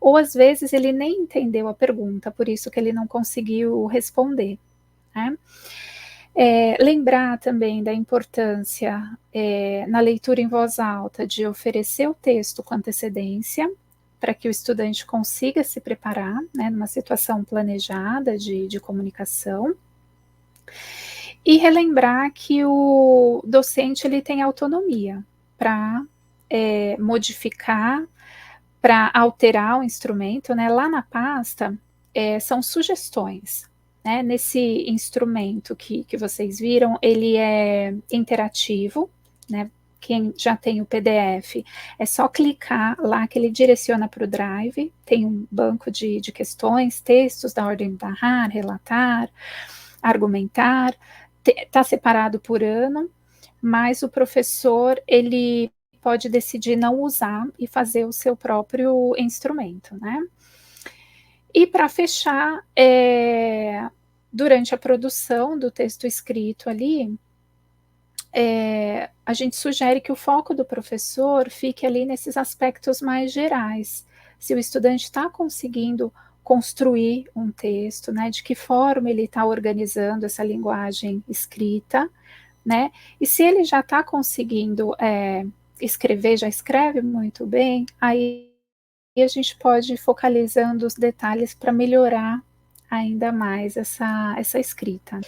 Ou às vezes ele nem entendeu a pergunta, por isso que ele não conseguiu responder, né? Lembrar também da importância na leitura em voz alta de oferecer o texto com antecedência, para que o estudante consiga se preparar, né, numa situação planejada de comunicação. E relembrar que o docente ele tem autonomia para modificar, para alterar o instrumento, né? Lá na pasta são sugestões. Né, nesse instrumento que vocês viram, ele é interativo, né? Quem já tem o PDF, é só clicar lá que ele direciona para o Drive, tem um banco de questões, textos da ordem de narrar, relatar, argumentar, está separado por ano, mas o professor, ele pode decidir não usar e fazer o seu próprio instrumento, né? E para fechar, durante a produção do texto escrito ali, a gente sugere que o foco do professor fique ali nesses aspectos mais gerais. Se o estudante está conseguindo construir um texto, né, de que forma ele está organizando essa linguagem escrita, né, e se ele já está conseguindo escrever, já escreve muito bem, aí a gente pode ir focalizando os detalhes para melhorar ainda mais essa escrita.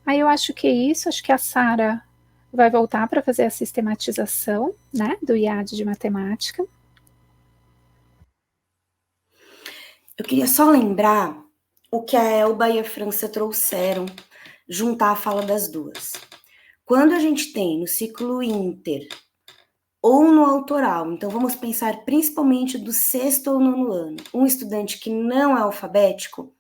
Aí eu acho que é isso, acho que a Sara vai voltar para fazer a sistematização, né, do IAD de matemática. Eu queria só lembrar o que a Elba e a França trouxeram, juntar a fala das duas. Quando a gente tem no ciclo inter ou no autoral, então vamos pensar principalmente do 6º ou 9º ano, um estudante que não é alfabético,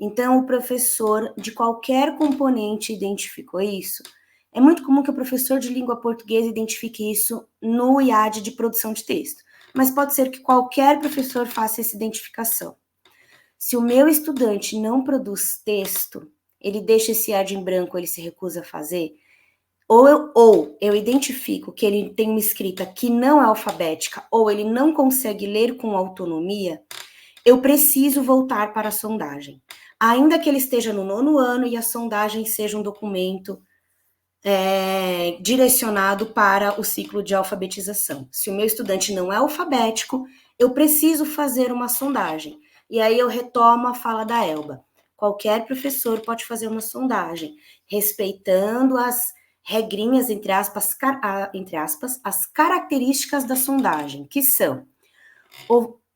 então o professor de qualquer componente identificou isso. É muito comum que o professor de língua portuguesa identifique isso no IAD de produção de texto, mas pode ser que qualquer professor faça essa identificação. Se o meu estudante não produz texto, ele deixa esse IAD em branco, ele se recusa a fazer, ou eu identifico que ele tem uma escrita que não é alfabética, ou ele não consegue ler com autonomia, eu preciso voltar para a sondagem. Ainda que ele esteja no 9º ano e a sondagem seja um documento direcionado para o ciclo de alfabetização. Se o meu estudante não é alfabético, eu preciso fazer uma sondagem. E aí eu retomo a fala da Elba. Qualquer professor pode fazer uma sondagem, respeitando as regrinhas, entre aspas, as características da sondagem, que são: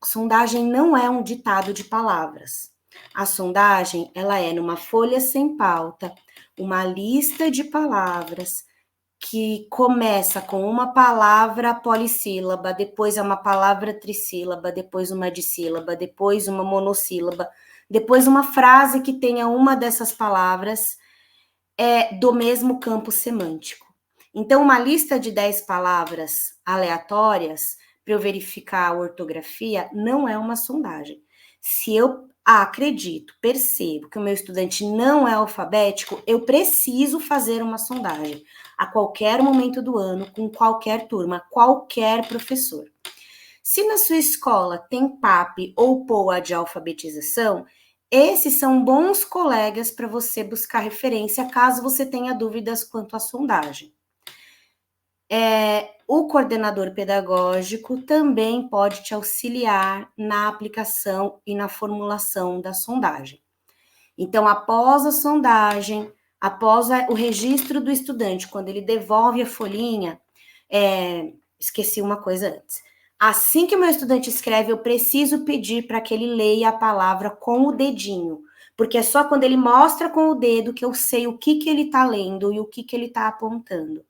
sondagem não é um ditado de palavras. A sondagem, ela é numa folha sem pauta, uma lista de palavras que começa com uma palavra polissílaba, depois é uma palavra trissílaba, depois uma dissílaba, depois uma monossílaba, depois uma frase que tenha uma dessas palavras do mesmo campo semântico. Então, uma lista de 10 palavras aleatórias para eu verificar a ortografia não é uma sondagem. Se eu acredito, percebo que o meu estudante não é alfabético, eu preciso fazer uma sondagem a qualquer momento do ano, com qualquer turma, qualquer professor. Se na sua escola tem PAP ou POA de alfabetização, esses são bons colegas para você buscar referência caso você tenha dúvidas quanto à sondagem. O coordenador pedagógico também pode te auxiliar na aplicação e na formulação da sondagem. Então, após a sondagem, após o registro do estudante, quando ele devolve a folhinha, esqueci uma coisa antes. Assim que o meu estudante escreve, eu preciso pedir para que ele leia a palavra com o dedinho, porque é só quando ele mostra com o dedo que eu sei o que ele está lendo e o que ele está apontando.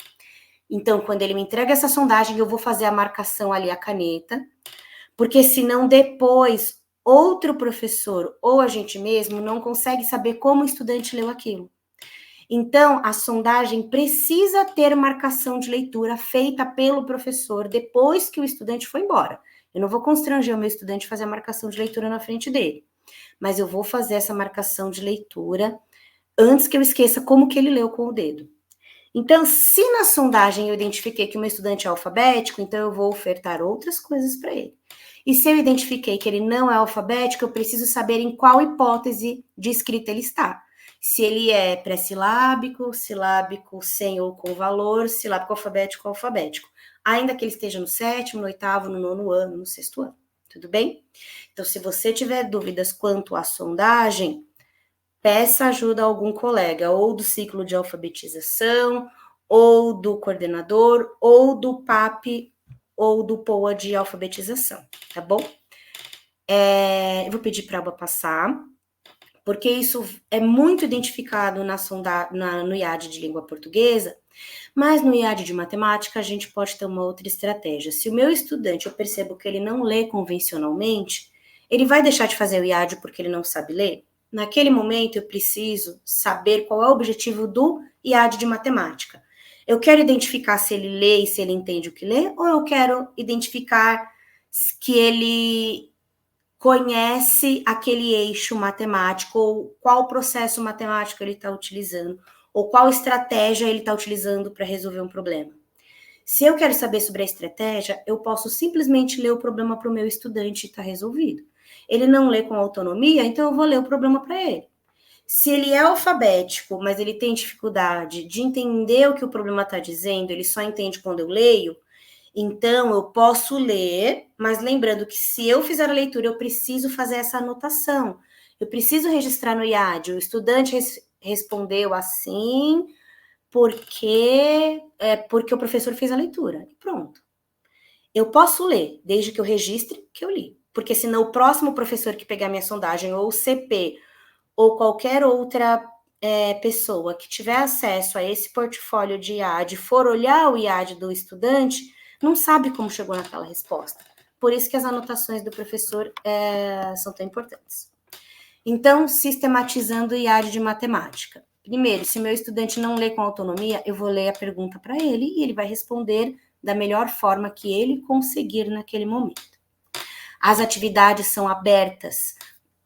Então, quando ele me entrega essa sondagem, eu vou fazer a marcação ali à caneta, porque senão depois outro professor ou a gente mesmo não consegue saber como o estudante leu aquilo. Então, a sondagem precisa ter marcação de leitura feita pelo professor depois que o estudante foi embora. Eu não vou constranger o meu estudante a fazer a marcação de leitura na frente dele, mas eu vou fazer essa marcação de leitura antes que eu esqueça como que ele leu com o dedo. Então, se na sondagem eu identifiquei que o meu estudante é alfabético, então eu vou ofertar outras coisas para ele. E se eu identifiquei que ele não é alfabético, eu preciso saber em qual hipótese de escrita ele está. Se ele é pré-silábico, silábico sem ou com valor, silábico alfabético, alfabético. Ainda que ele esteja no 7º, no 8º, no 9º ano, no 6º ano. Tudo bem? Então, se você tiver dúvidas quanto à sondagem, peça ajuda a algum colega, ou do ciclo de alfabetização, ou do coordenador, ou do PAP, ou do POA de alfabetização, tá bom? Eu vou pedir para a Alba passar, porque isso é muito identificado no IAD de língua portuguesa, mas no IAD de matemática a gente pode ter uma outra estratégia. Se o meu estudante, eu percebo que ele não lê convencionalmente, ele vai deixar de fazer o IAD porque ele não sabe ler? Naquele momento, eu preciso saber qual é o objetivo do IAD de matemática. Eu quero identificar se ele lê e se ele entende o que lê, ou eu quero identificar que ele conhece aquele eixo matemático, ou qual processo matemático ele está utilizando, ou qual estratégia ele está utilizando para resolver um problema. Se eu quero saber sobre a estratégia, eu posso simplesmente ler o problema para o meu estudante e está resolvido. Ele não lê com autonomia, então eu vou ler o problema para ele. Se ele é alfabético, mas ele tem dificuldade de entender o que o problema está dizendo, ele só entende quando eu leio, então eu posso ler, mas lembrando que se eu fizer a leitura, eu preciso fazer essa anotação. Eu preciso registrar no IAD, o estudante respondeu assim, porque o professor fez a leitura. E pronto. Eu posso ler, desde que eu registre que eu li. Porque senão o próximo professor que pegar minha sondagem, ou o CP, ou qualquer outra pessoa que tiver acesso a esse portfólio de IAD, for olhar o IAD do estudante, não sabe como chegou naquela resposta. Por isso que as anotações do professor são tão importantes. Então, sistematizando o IAD de matemática. Primeiro, se meu estudante não lê com autonomia, eu vou ler a pergunta para ele e ele vai responder da melhor forma que ele conseguir naquele momento. As atividades são abertas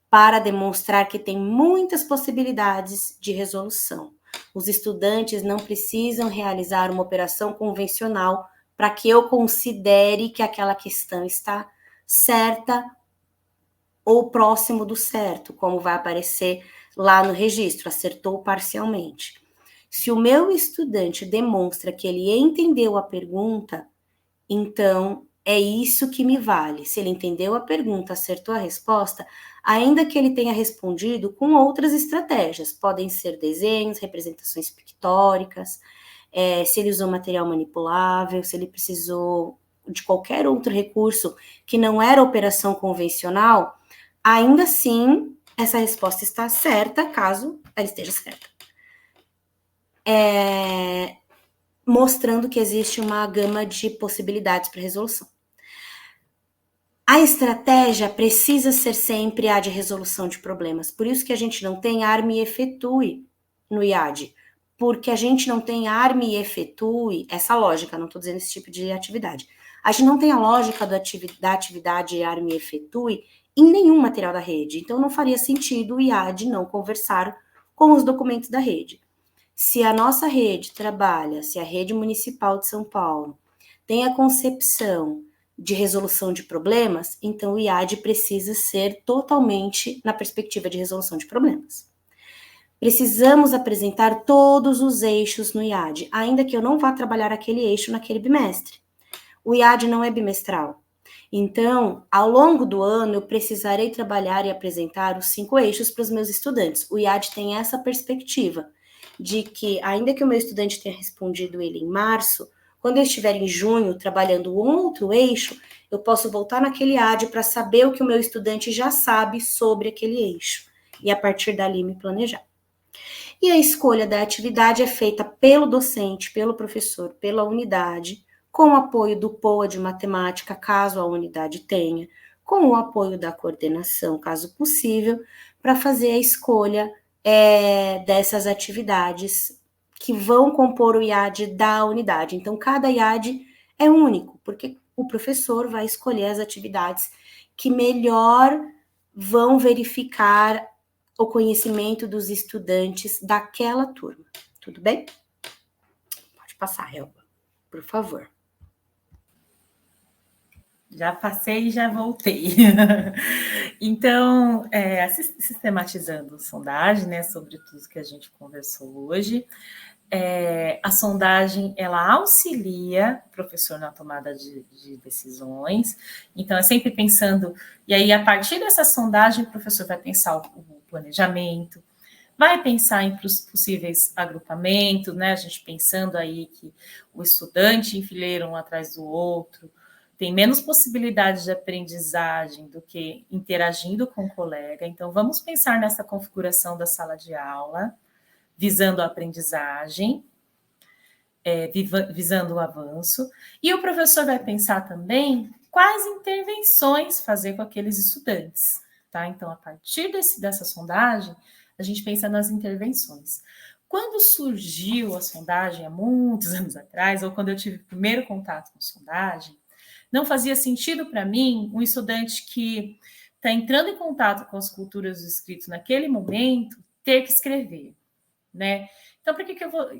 para demonstrar que tem muitas possibilidades de resolução. Os estudantes não precisam realizar uma operação convencional para que eu considere que aquela questão está certa ou próximo do certo, como vai aparecer lá no registro, acertou parcialmente. Se o meu estudante demonstra que ele entendeu a pergunta, então é isso que me vale. Se ele entendeu a pergunta, acertou a resposta, ainda que ele tenha respondido com outras estratégias, podem ser desenhos, representações pictóricas, se ele usou material manipulável, se ele precisou de qualquer outro recurso que não era operação convencional, ainda assim essa resposta está certa, caso ela esteja certa. mostrando que existe uma gama de possibilidades para resolução. A estratégia precisa ser sempre a de resolução de problemas. Por isso que a gente não tem arme e efetue no IAD. Porque a gente não tem arme e efetue, essa lógica, não estou dizendo esse tipo de atividade. A gente não tem a lógica da atividade arme e efetue em nenhum material da rede. Então, não faria sentido o IAD não conversar com os documentos da rede. Se a nossa rede trabalha, se a rede municipal de São Paulo tem a concepção de resolução de problemas, então o IAD precisa ser totalmente na perspectiva de resolução de problemas. Precisamos apresentar todos os eixos no IAD, ainda que eu não vá trabalhar aquele eixo naquele bimestre. O IAD não é bimestral. Então, ao longo do ano, eu precisarei trabalhar e apresentar os 5 eixos para os meus estudantes. O IAD tem essa perspectiva de que, ainda que o meu estudante tenha respondido ele em março, quando eu estiver em junho trabalhando um outro eixo, eu posso voltar naquele IAD para saber o que o meu estudante já sabe sobre aquele eixo e a partir dali me planejar. E a escolha da atividade é feita pelo docente, pelo professor, pela unidade, com o apoio do POA de matemática, caso a unidade tenha, com o apoio da coordenação, caso possível, para fazer a escolha dessas atividades que vão compor o IAD da unidade. Então, cada IAD é único, porque o professor vai escolher as atividades que melhor vão verificar o conhecimento dos estudantes daquela turma. Tudo bem? Pode passar, Elba, por favor. Já passei e já voltei. Então, sistematizando a sondagem, né, sobre tudo que a gente conversou hoje, a sondagem, ela auxilia o professor na tomada de decisões, então é sempre pensando, e aí a partir dessa sondagem o professor vai pensar o planejamento, vai pensar em possíveis agrupamentos, né, a gente pensando aí que o estudante enfileira um atrás do outro, tem menos possibilidade de aprendizagem do que interagindo com o colega, então vamos pensar nessa configuração da sala de aula, visando a aprendizagem, visando o avanço, e o professor vai pensar também quais intervenções fazer com aqueles estudantes, tá? Então, a partir dessa sondagem, a gente pensa nas intervenções. Quando surgiu a sondagem, há muitos anos atrás, ou quando eu tive o primeiro contato com sondagem, não fazia sentido para mim um estudante que está entrando em contato com as culturas do escrito naquele momento ter que escrever, né? Então,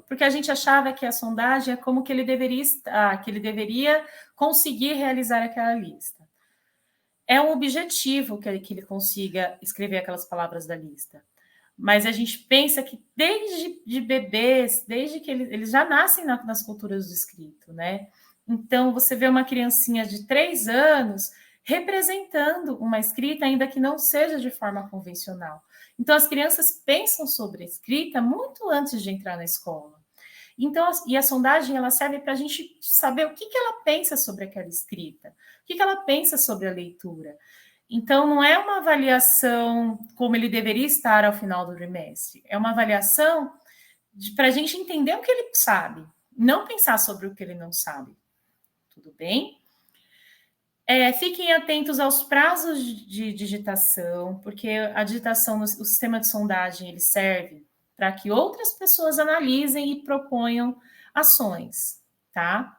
porque a gente achava que a sondagem é como que ele deveria estar, que ele deveria conseguir realizar aquela lista. É um objetivo que ele consiga escrever aquelas palavras da lista. Mas a gente pensa que desde de bebês, desde que eles já nascem nas culturas do escrito, né? Então, você vê uma criancinha de 3 anos representando uma escrita, ainda que não seja de forma convencional. Então, as crianças pensam sobre a escrita muito antes de entrar na escola. Então, e a sondagem, ela serve para a gente saber o que ela pensa sobre aquela escrita, o que ela pensa sobre a leitura. Então, não é uma avaliação como ele deveria estar ao final do trimestre, é uma avaliação para a gente entender o que ele sabe, não pensar sobre o que ele não sabe. Tudo bem? Fiquem atentos aos prazos de digitação, porque a digitação, o sistema de sondagem, ele serve para que outras pessoas analisem e proponham ações, tá?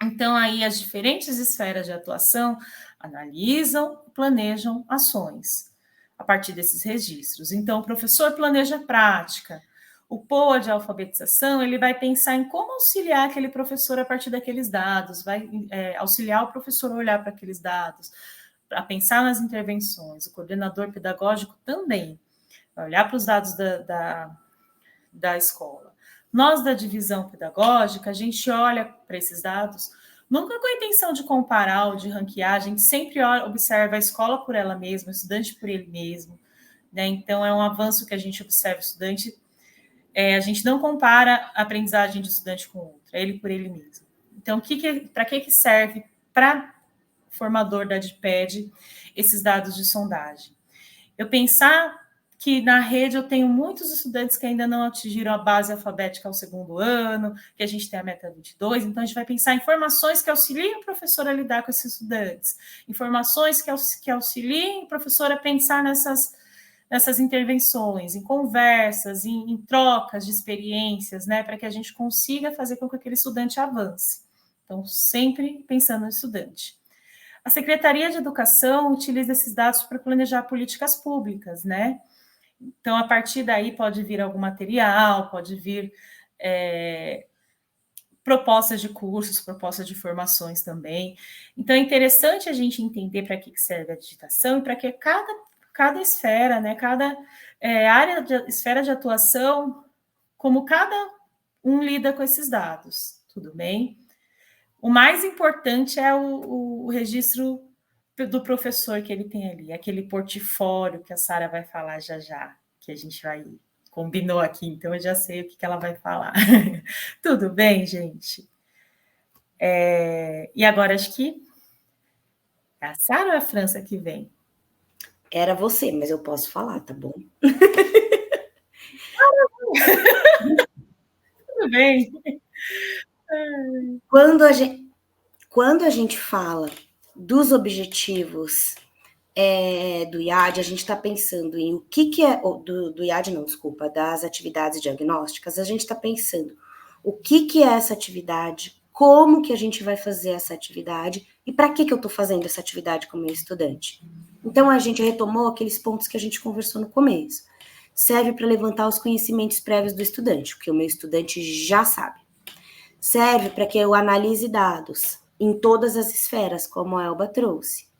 Então, aí as diferentes esferas de atuação analisam, planejam ações a partir desses registros. Então, o professor planeja a prática, o POA de alfabetização, ele vai pensar em como auxiliar aquele professor a partir daqueles dados, vai auxiliar o professor a olhar para aqueles dados, a pensar nas intervenções. O coordenador pedagógico também vai olhar para os dados da escola. Nós, da divisão pedagógica, a gente olha para esses dados, nunca com a intenção de comparar ou de ranquear, a gente sempre observa a escola por ela mesma, o estudante por ele mesmo, né? Então, é um avanço que a gente observa o estudante. A gente não compara a aprendizagem de estudante com outro, é ele por ele mesmo. Então, para que serve para o formador da DPED esses dados de sondagem? Eu pensar que na rede eu tenho muitos estudantes que ainda não atingiram a base alfabética ao 2º ano, que a gente tem a meta 22, então a gente vai pensar em informações que auxiliem o professor a lidar com esses estudantes, informações que auxiliem o professor a pensar nessas intervenções, em conversas, em trocas de experiências, né, para que a gente consiga fazer com que aquele estudante avance. Então, sempre pensando no estudante. A Secretaria de Educação utiliza esses dados para planejar políticas públicas, né? Então, a partir daí pode vir algum material, pode vir propostas de cursos, propostas de formações também. Então, é interessante a gente entender para que serve a digitação e para que cada esfera, né, cada esfera de atuação, como cada um lida com esses dados, tudo bem? O mais importante é o registro do professor que ele tem ali, aquele portfólio que a Sara vai falar já, que a gente combinou aqui, então eu já sei o que ela vai falar. Tudo bem, gente? E agora acho que é a Sara ou a França que vem? Era você, mas eu posso falar, tá bom? Tudo bem. Quando a gente fala dos objetivos do IAD, a gente está pensando em o que é, do IAD não, desculpa, das atividades diagnósticas, a gente está pensando o que é essa atividade, como que a gente vai fazer essa atividade e para que eu estou fazendo essa atividade com o meu estudante. Então, a gente retomou aqueles pontos que a gente conversou no começo. Serve para levantar os conhecimentos prévios do estudante, o que o meu estudante já sabe. Serve para que eu analise dados em todas as esferas, como a Elba trouxe.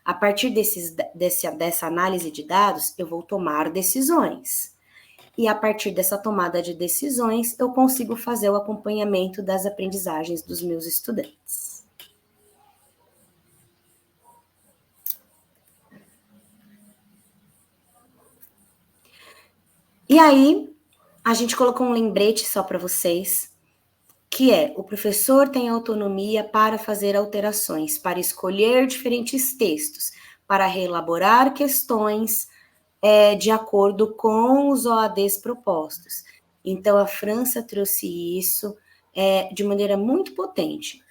A partir dessa análise de dados, eu vou tomar decisões. E a partir dessa tomada de decisões, eu consigo fazer o acompanhamento das aprendizagens dos meus estudantes. E aí, a gente colocou um lembrete só para vocês, que é: o professor tem autonomia para fazer alterações, para escolher diferentes textos, para reelaborar questões de acordo com os OADs propostos. Então, a França trouxe isso de maneira muito potente.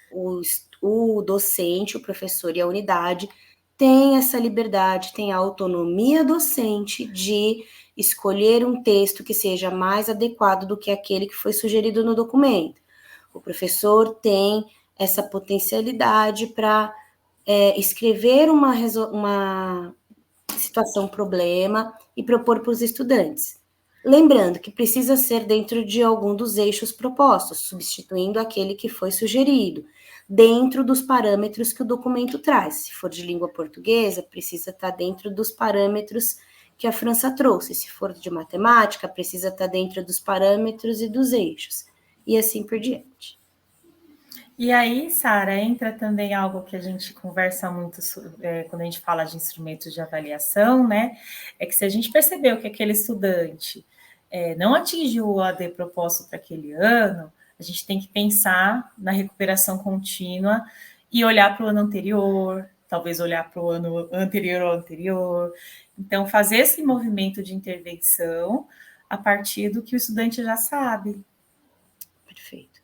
O docente, o professor e a unidade têm essa liberdade, têm a autonomia docente de escolher um texto que seja mais adequado do que aquele que foi sugerido no documento. O professor tem essa potencialidade para escrever uma situação problema e propor para os estudantes. Lembrando que precisa ser dentro de algum dos eixos propostos, substituindo aquele que foi sugerido, dentro dos parâmetros que o documento traz. Se for de língua portuguesa, precisa estar dentro dos parâmetros que a França trouxe. Se for de matemática, precisa estar dentro dos parâmetros e dos eixos. E assim por diante. E aí, Sara, entra também algo que a gente conversa muito quando a gente fala de instrumentos de avaliação, né? É que se a gente percebeu que aquele estudante não atingiu o AD proposto para aquele ano, a gente tem que pensar na recuperação contínua e olhar para o ano anterior, talvez olhar para o ano anterior ao anterior. Então, fazer esse movimento de intervenção a partir do que o estudante já sabe. Perfeito.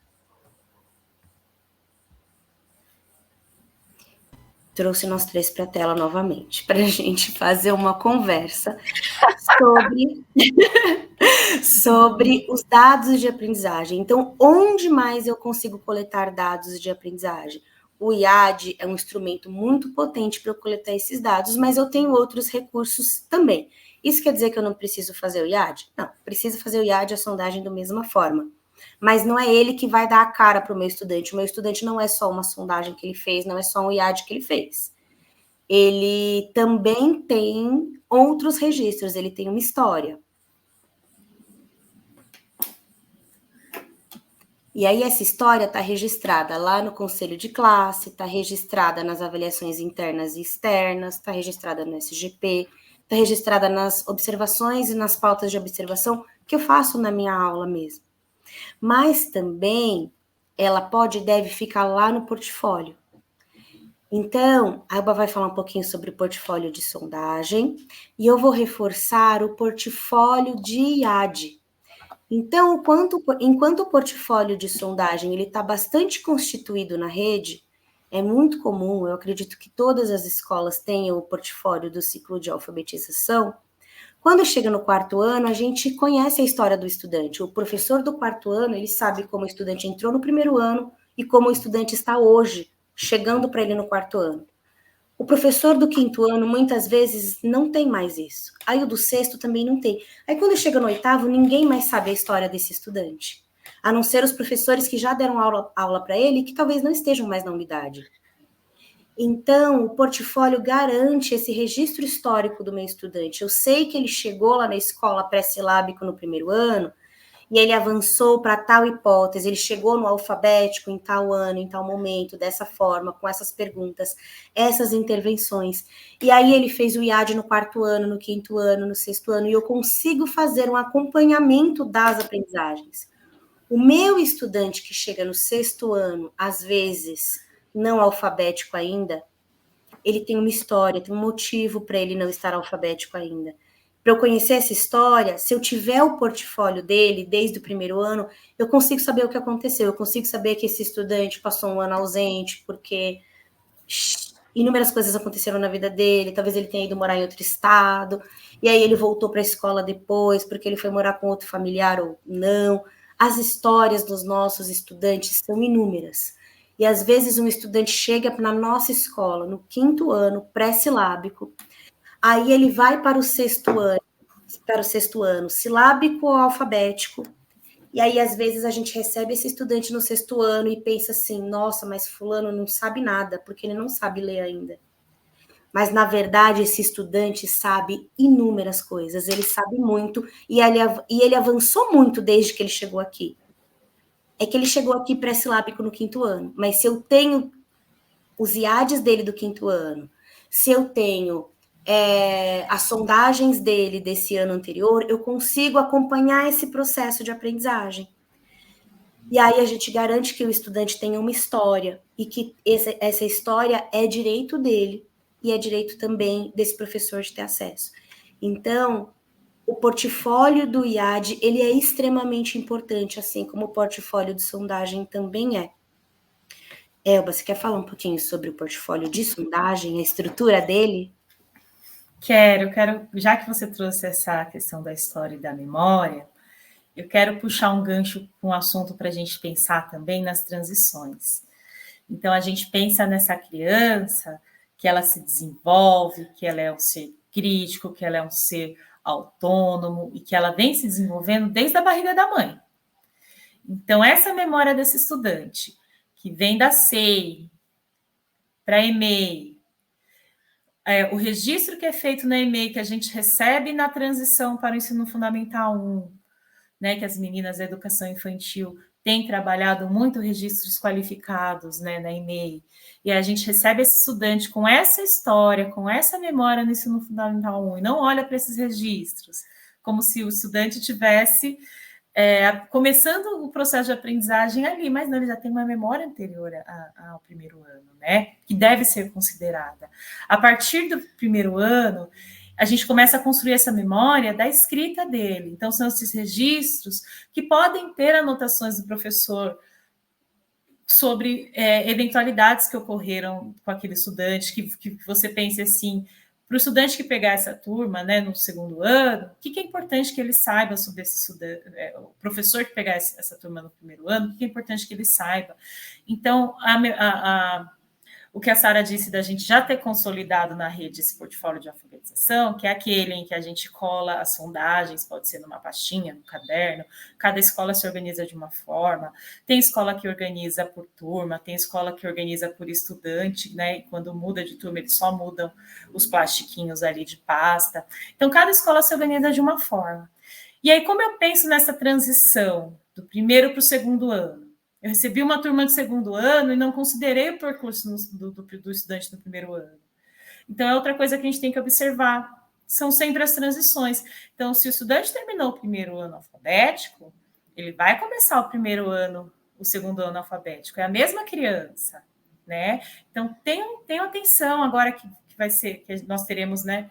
Trouxe nós três para a tela novamente, para a gente fazer uma conversa sobre os dados de aprendizagem. Então, onde mais eu consigo coletar dados de aprendizagem? O IAD é um instrumento muito potente para eu coletar esses dados, mas eu tenho outros recursos também. Isso quer dizer que eu não preciso fazer o IAD? Não, preciso fazer o IAD e a sondagem da mesma forma. Mas não é ele que vai dar a cara para o meu estudante. O meu estudante não é só uma sondagem que ele fez, não é só um IAD que ele fez. Ele também tem outros registros, ele tem uma história. E aí essa história está registrada lá no conselho de classe, está registrada nas avaliações internas e externas, está registrada no SGP, está registrada nas observações e nas pautas de observação que eu faço na minha aula mesmo. Mas também ela pode e deve ficar lá no portfólio. Então, a Elba vai falar um pouquinho sobre o portfólio de sondagem e eu vou reforçar o portfólio de IAD. Então, enquanto o portfólio de sondagem ele está bastante constituído na rede, é muito comum, eu acredito que todas as escolas tenham o portfólio do ciclo de alfabetização. Quando chega no quarto ano, a gente conhece a história do estudante. O professor do quarto ano, ele sabe como o estudante entrou no primeiro ano e como o estudante está hoje, chegando para ele no quarto ano. O professor do quinto ano, muitas vezes, não tem mais isso. Aí o do sexto também não tem. Aí quando chega no oitavo, ninguém mais sabe a história desse estudante. A não ser os professores que já deram aula para ele e que talvez não estejam mais na unidade. Então, o portfólio garante esse registro histórico do meu estudante. Eu sei que ele chegou lá na escola pré-silábico no primeiro ano, e ele avançou para tal hipótese, ele chegou no alfabético em tal ano, em tal momento, dessa forma, com essas perguntas, essas intervenções. E aí ele fez o IAD no quarto ano, no quinto ano, no sexto ano, e eu consigo fazer um acompanhamento das aprendizagens. O meu estudante que chega no sexto ano, às vezes não alfabético ainda, ele tem uma história, tem um motivo para ele não estar alfabético ainda. Para eu conhecer essa história, se eu tiver o portfólio dele desde o primeiro ano, eu consigo saber o que aconteceu, eu consigo saber que esse estudante passou um ano ausente porque inúmeras coisas aconteceram na vida dele, talvez ele tenha ido morar em outro estado, e aí ele voltou para a escola depois porque ele foi morar com outro familiar ou não. As histórias dos nossos estudantes são inúmeras. E às vezes um estudante chega na nossa escola, no quinto ano, pré-silábico, aí ele vai para o sexto ano, silábico ou alfabético, e aí às vezes a gente recebe esse estudante no sexto ano e pensa assim, nossa, mas fulano não sabe nada, porque ele não sabe ler ainda. Mas, na verdade, esse estudante sabe inúmeras coisas, ele sabe muito, e ele avançou muito desde que ele chegou aqui. É que ele chegou aqui pré-silábico no quinto ano, mas se eu tenho os IADs dele do quinto ano, se eu tenho as sondagens dele desse ano anterior, eu consigo acompanhar esse processo de aprendizagem. E aí a gente garante que o estudante tenha uma história e que essa história é direito dele e é direito também desse professor de ter acesso. Então, o portfólio do IAD, ele é extremamente importante, assim como o portfólio de sondagem também é. Elba, você quer falar um pouquinho sobre o portfólio de sondagem, a estrutura dele? Quero, já que você trouxe essa questão da história e da memória, eu quero puxar um gancho com um assunto para a gente pensar também nas transições. Então, a gente pensa nessa criança, que ela se desenvolve, que ela é um ser crítico, que ela é um ser autônomo e que ela vem se desenvolvendo desde a barriga da mãe. Então, essa memória desse estudante, que vem da SEI para a EMEI, o registro que é feito na EMEI, que a gente recebe na transição para o ensino fundamental 1, né, que as meninas da educação infantil têm trabalhado muito registros qualificados, né, na EMEI, e a gente recebe esse estudante com essa história, com essa memória no ensino fundamental 1, e não olha para esses registros, como se o estudante tivesse começando o processo de aprendizagem ali, mas não, ele já tem uma memória anterior ao primeiro ano, né, que deve ser considerada. A partir do primeiro ano, a gente começa a construir essa memória da escrita dele. Então, são esses registros que podem ter anotações do professor sobre eventualidades que ocorreram com aquele estudante, que você pense assim, para o estudante que pegar essa turma, né, no segundo ano, o que é importante que ele saiba sobre esse estudante, o professor que pegar essa turma no primeiro ano, o que é importante que ele saiba. Então, o que a Sara disse da gente já ter consolidado na rede esse portfólio de alfabetização, que é aquele em que a gente cola as sondagens, pode ser numa pastinha, no caderno, cada escola se organiza de uma forma, tem escola que organiza por turma, tem escola que organiza por estudante, né, e quando muda de turma eles só mudam os plastiquinhos ali de pasta, então cada escola se organiza de uma forma. E aí, como eu penso nessa transição do primeiro para o segundo ano? Eu recebi uma turma de segundo ano e não considerei o percurso do estudante no primeiro ano. Então, é outra coisa que a gente tem que observar. São sempre as transições. Então, se o estudante terminou o primeiro ano alfabético, ele vai começar o primeiro ano, o segundo ano alfabético. É a mesma criança. né? Então, tenham atenção agora que vai ser, que nós teremos, né?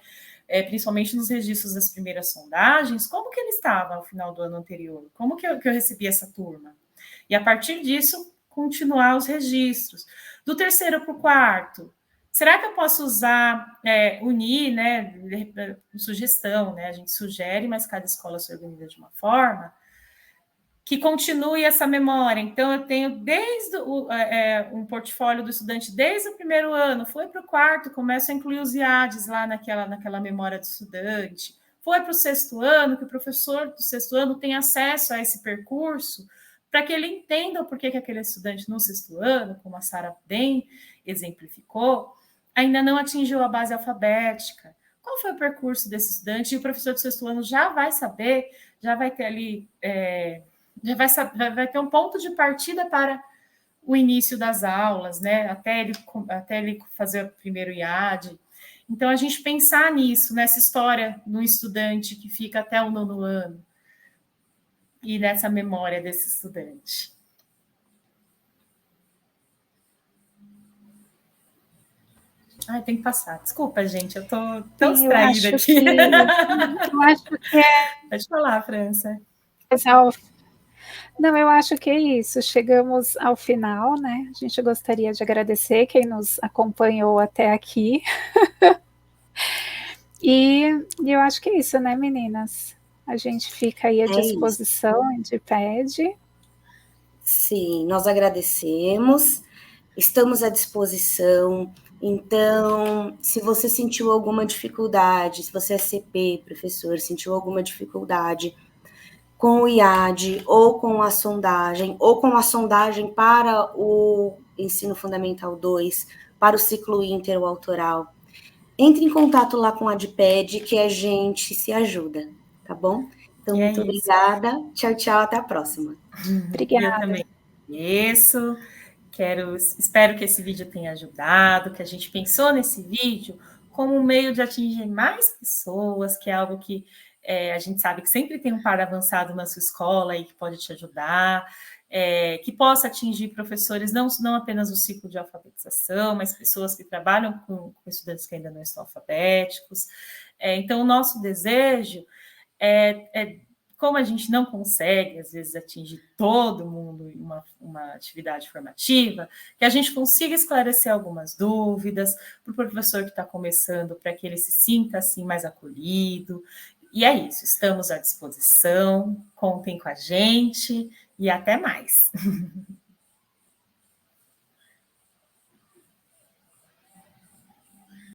Principalmente nos registros das primeiras sondagens, como que ele estava ao final do ano anterior? Como que eu recebi essa turma? E a partir disso, continuar os registros. Do terceiro para o quarto, será que eu posso usar, unir, né? Sugestão, né? A gente sugere, mas cada escola se organiza de uma forma que continue essa memória. Então, eu tenho desde um portfólio do estudante desde o primeiro ano, foi para o quarto, começo a incluir os IADs lá naquela memória do estudante. Foi para o sexto ano, que o professor do sexto ano tem acesso a esse percurso, para que ele entenda o porquê que aquele estudante no sexto ano, como a Sara bem exemplificou, ainda não atingiu a base alfabética. Qual foi o percurso desse estudante? E o professor do sexto ano já vai saber, já vai ter ali... vai ter um ponto de partida para o início das aulas, né? Até ele fazer o primeiro IAD. Então, a gente pensar nisso, nessa história no estudante que fica até o 9º ano e nessa memória desse estudante. Ai, tem que passar. Desculpa, gente, eu estou tão distraída aqui. Eu acho que é... Pode falar, França. Não, eu acho que é isso. Chegamos ao final, né? A gente gostaria de agradecer quem nos acompanhou até aqui. E eu acho que é isso, né, meninas? A gente fica aí à disposição, a gente pede. Sim, nós agradecemos, estamos à disposição. Então, se você sentiu alguma dificuldade, se você é CP, professor, sentiu alguma dificuldade com o IAD, ou com a sondagem para o Ensino Fundamental 2, para o ciclo Inter ou autoral, entre em contato lá com a ADPED, que a gente se ajuda, tá bom? Então, muito obrigada. Tchau, tchau, até a próxima. Obrigada. Eu também conheço. Espero que esse vídeo tenha ajudado, que a gente pensou nesse vídeo como um meio de atingir mais pessoas, que é algo que a gente sabe que sempre tem um par avançado na sua escola e que pode te ajudar, que possa atingir professores, não apenas o ciclo de alfabetização, mas pessoas que trabalham com estudantes que ainda não estão alfabéticos. Então, o nosso desejo como a gente não consegue, às vezes, atingir todo mundo em uma atividade formativa, que a gente consiga esclarecer algumas dúvidas para o professor que está começando, para que ele se sinta assim mais acolhido. E é isso, estamos à disposição, contem com a gente e até mais.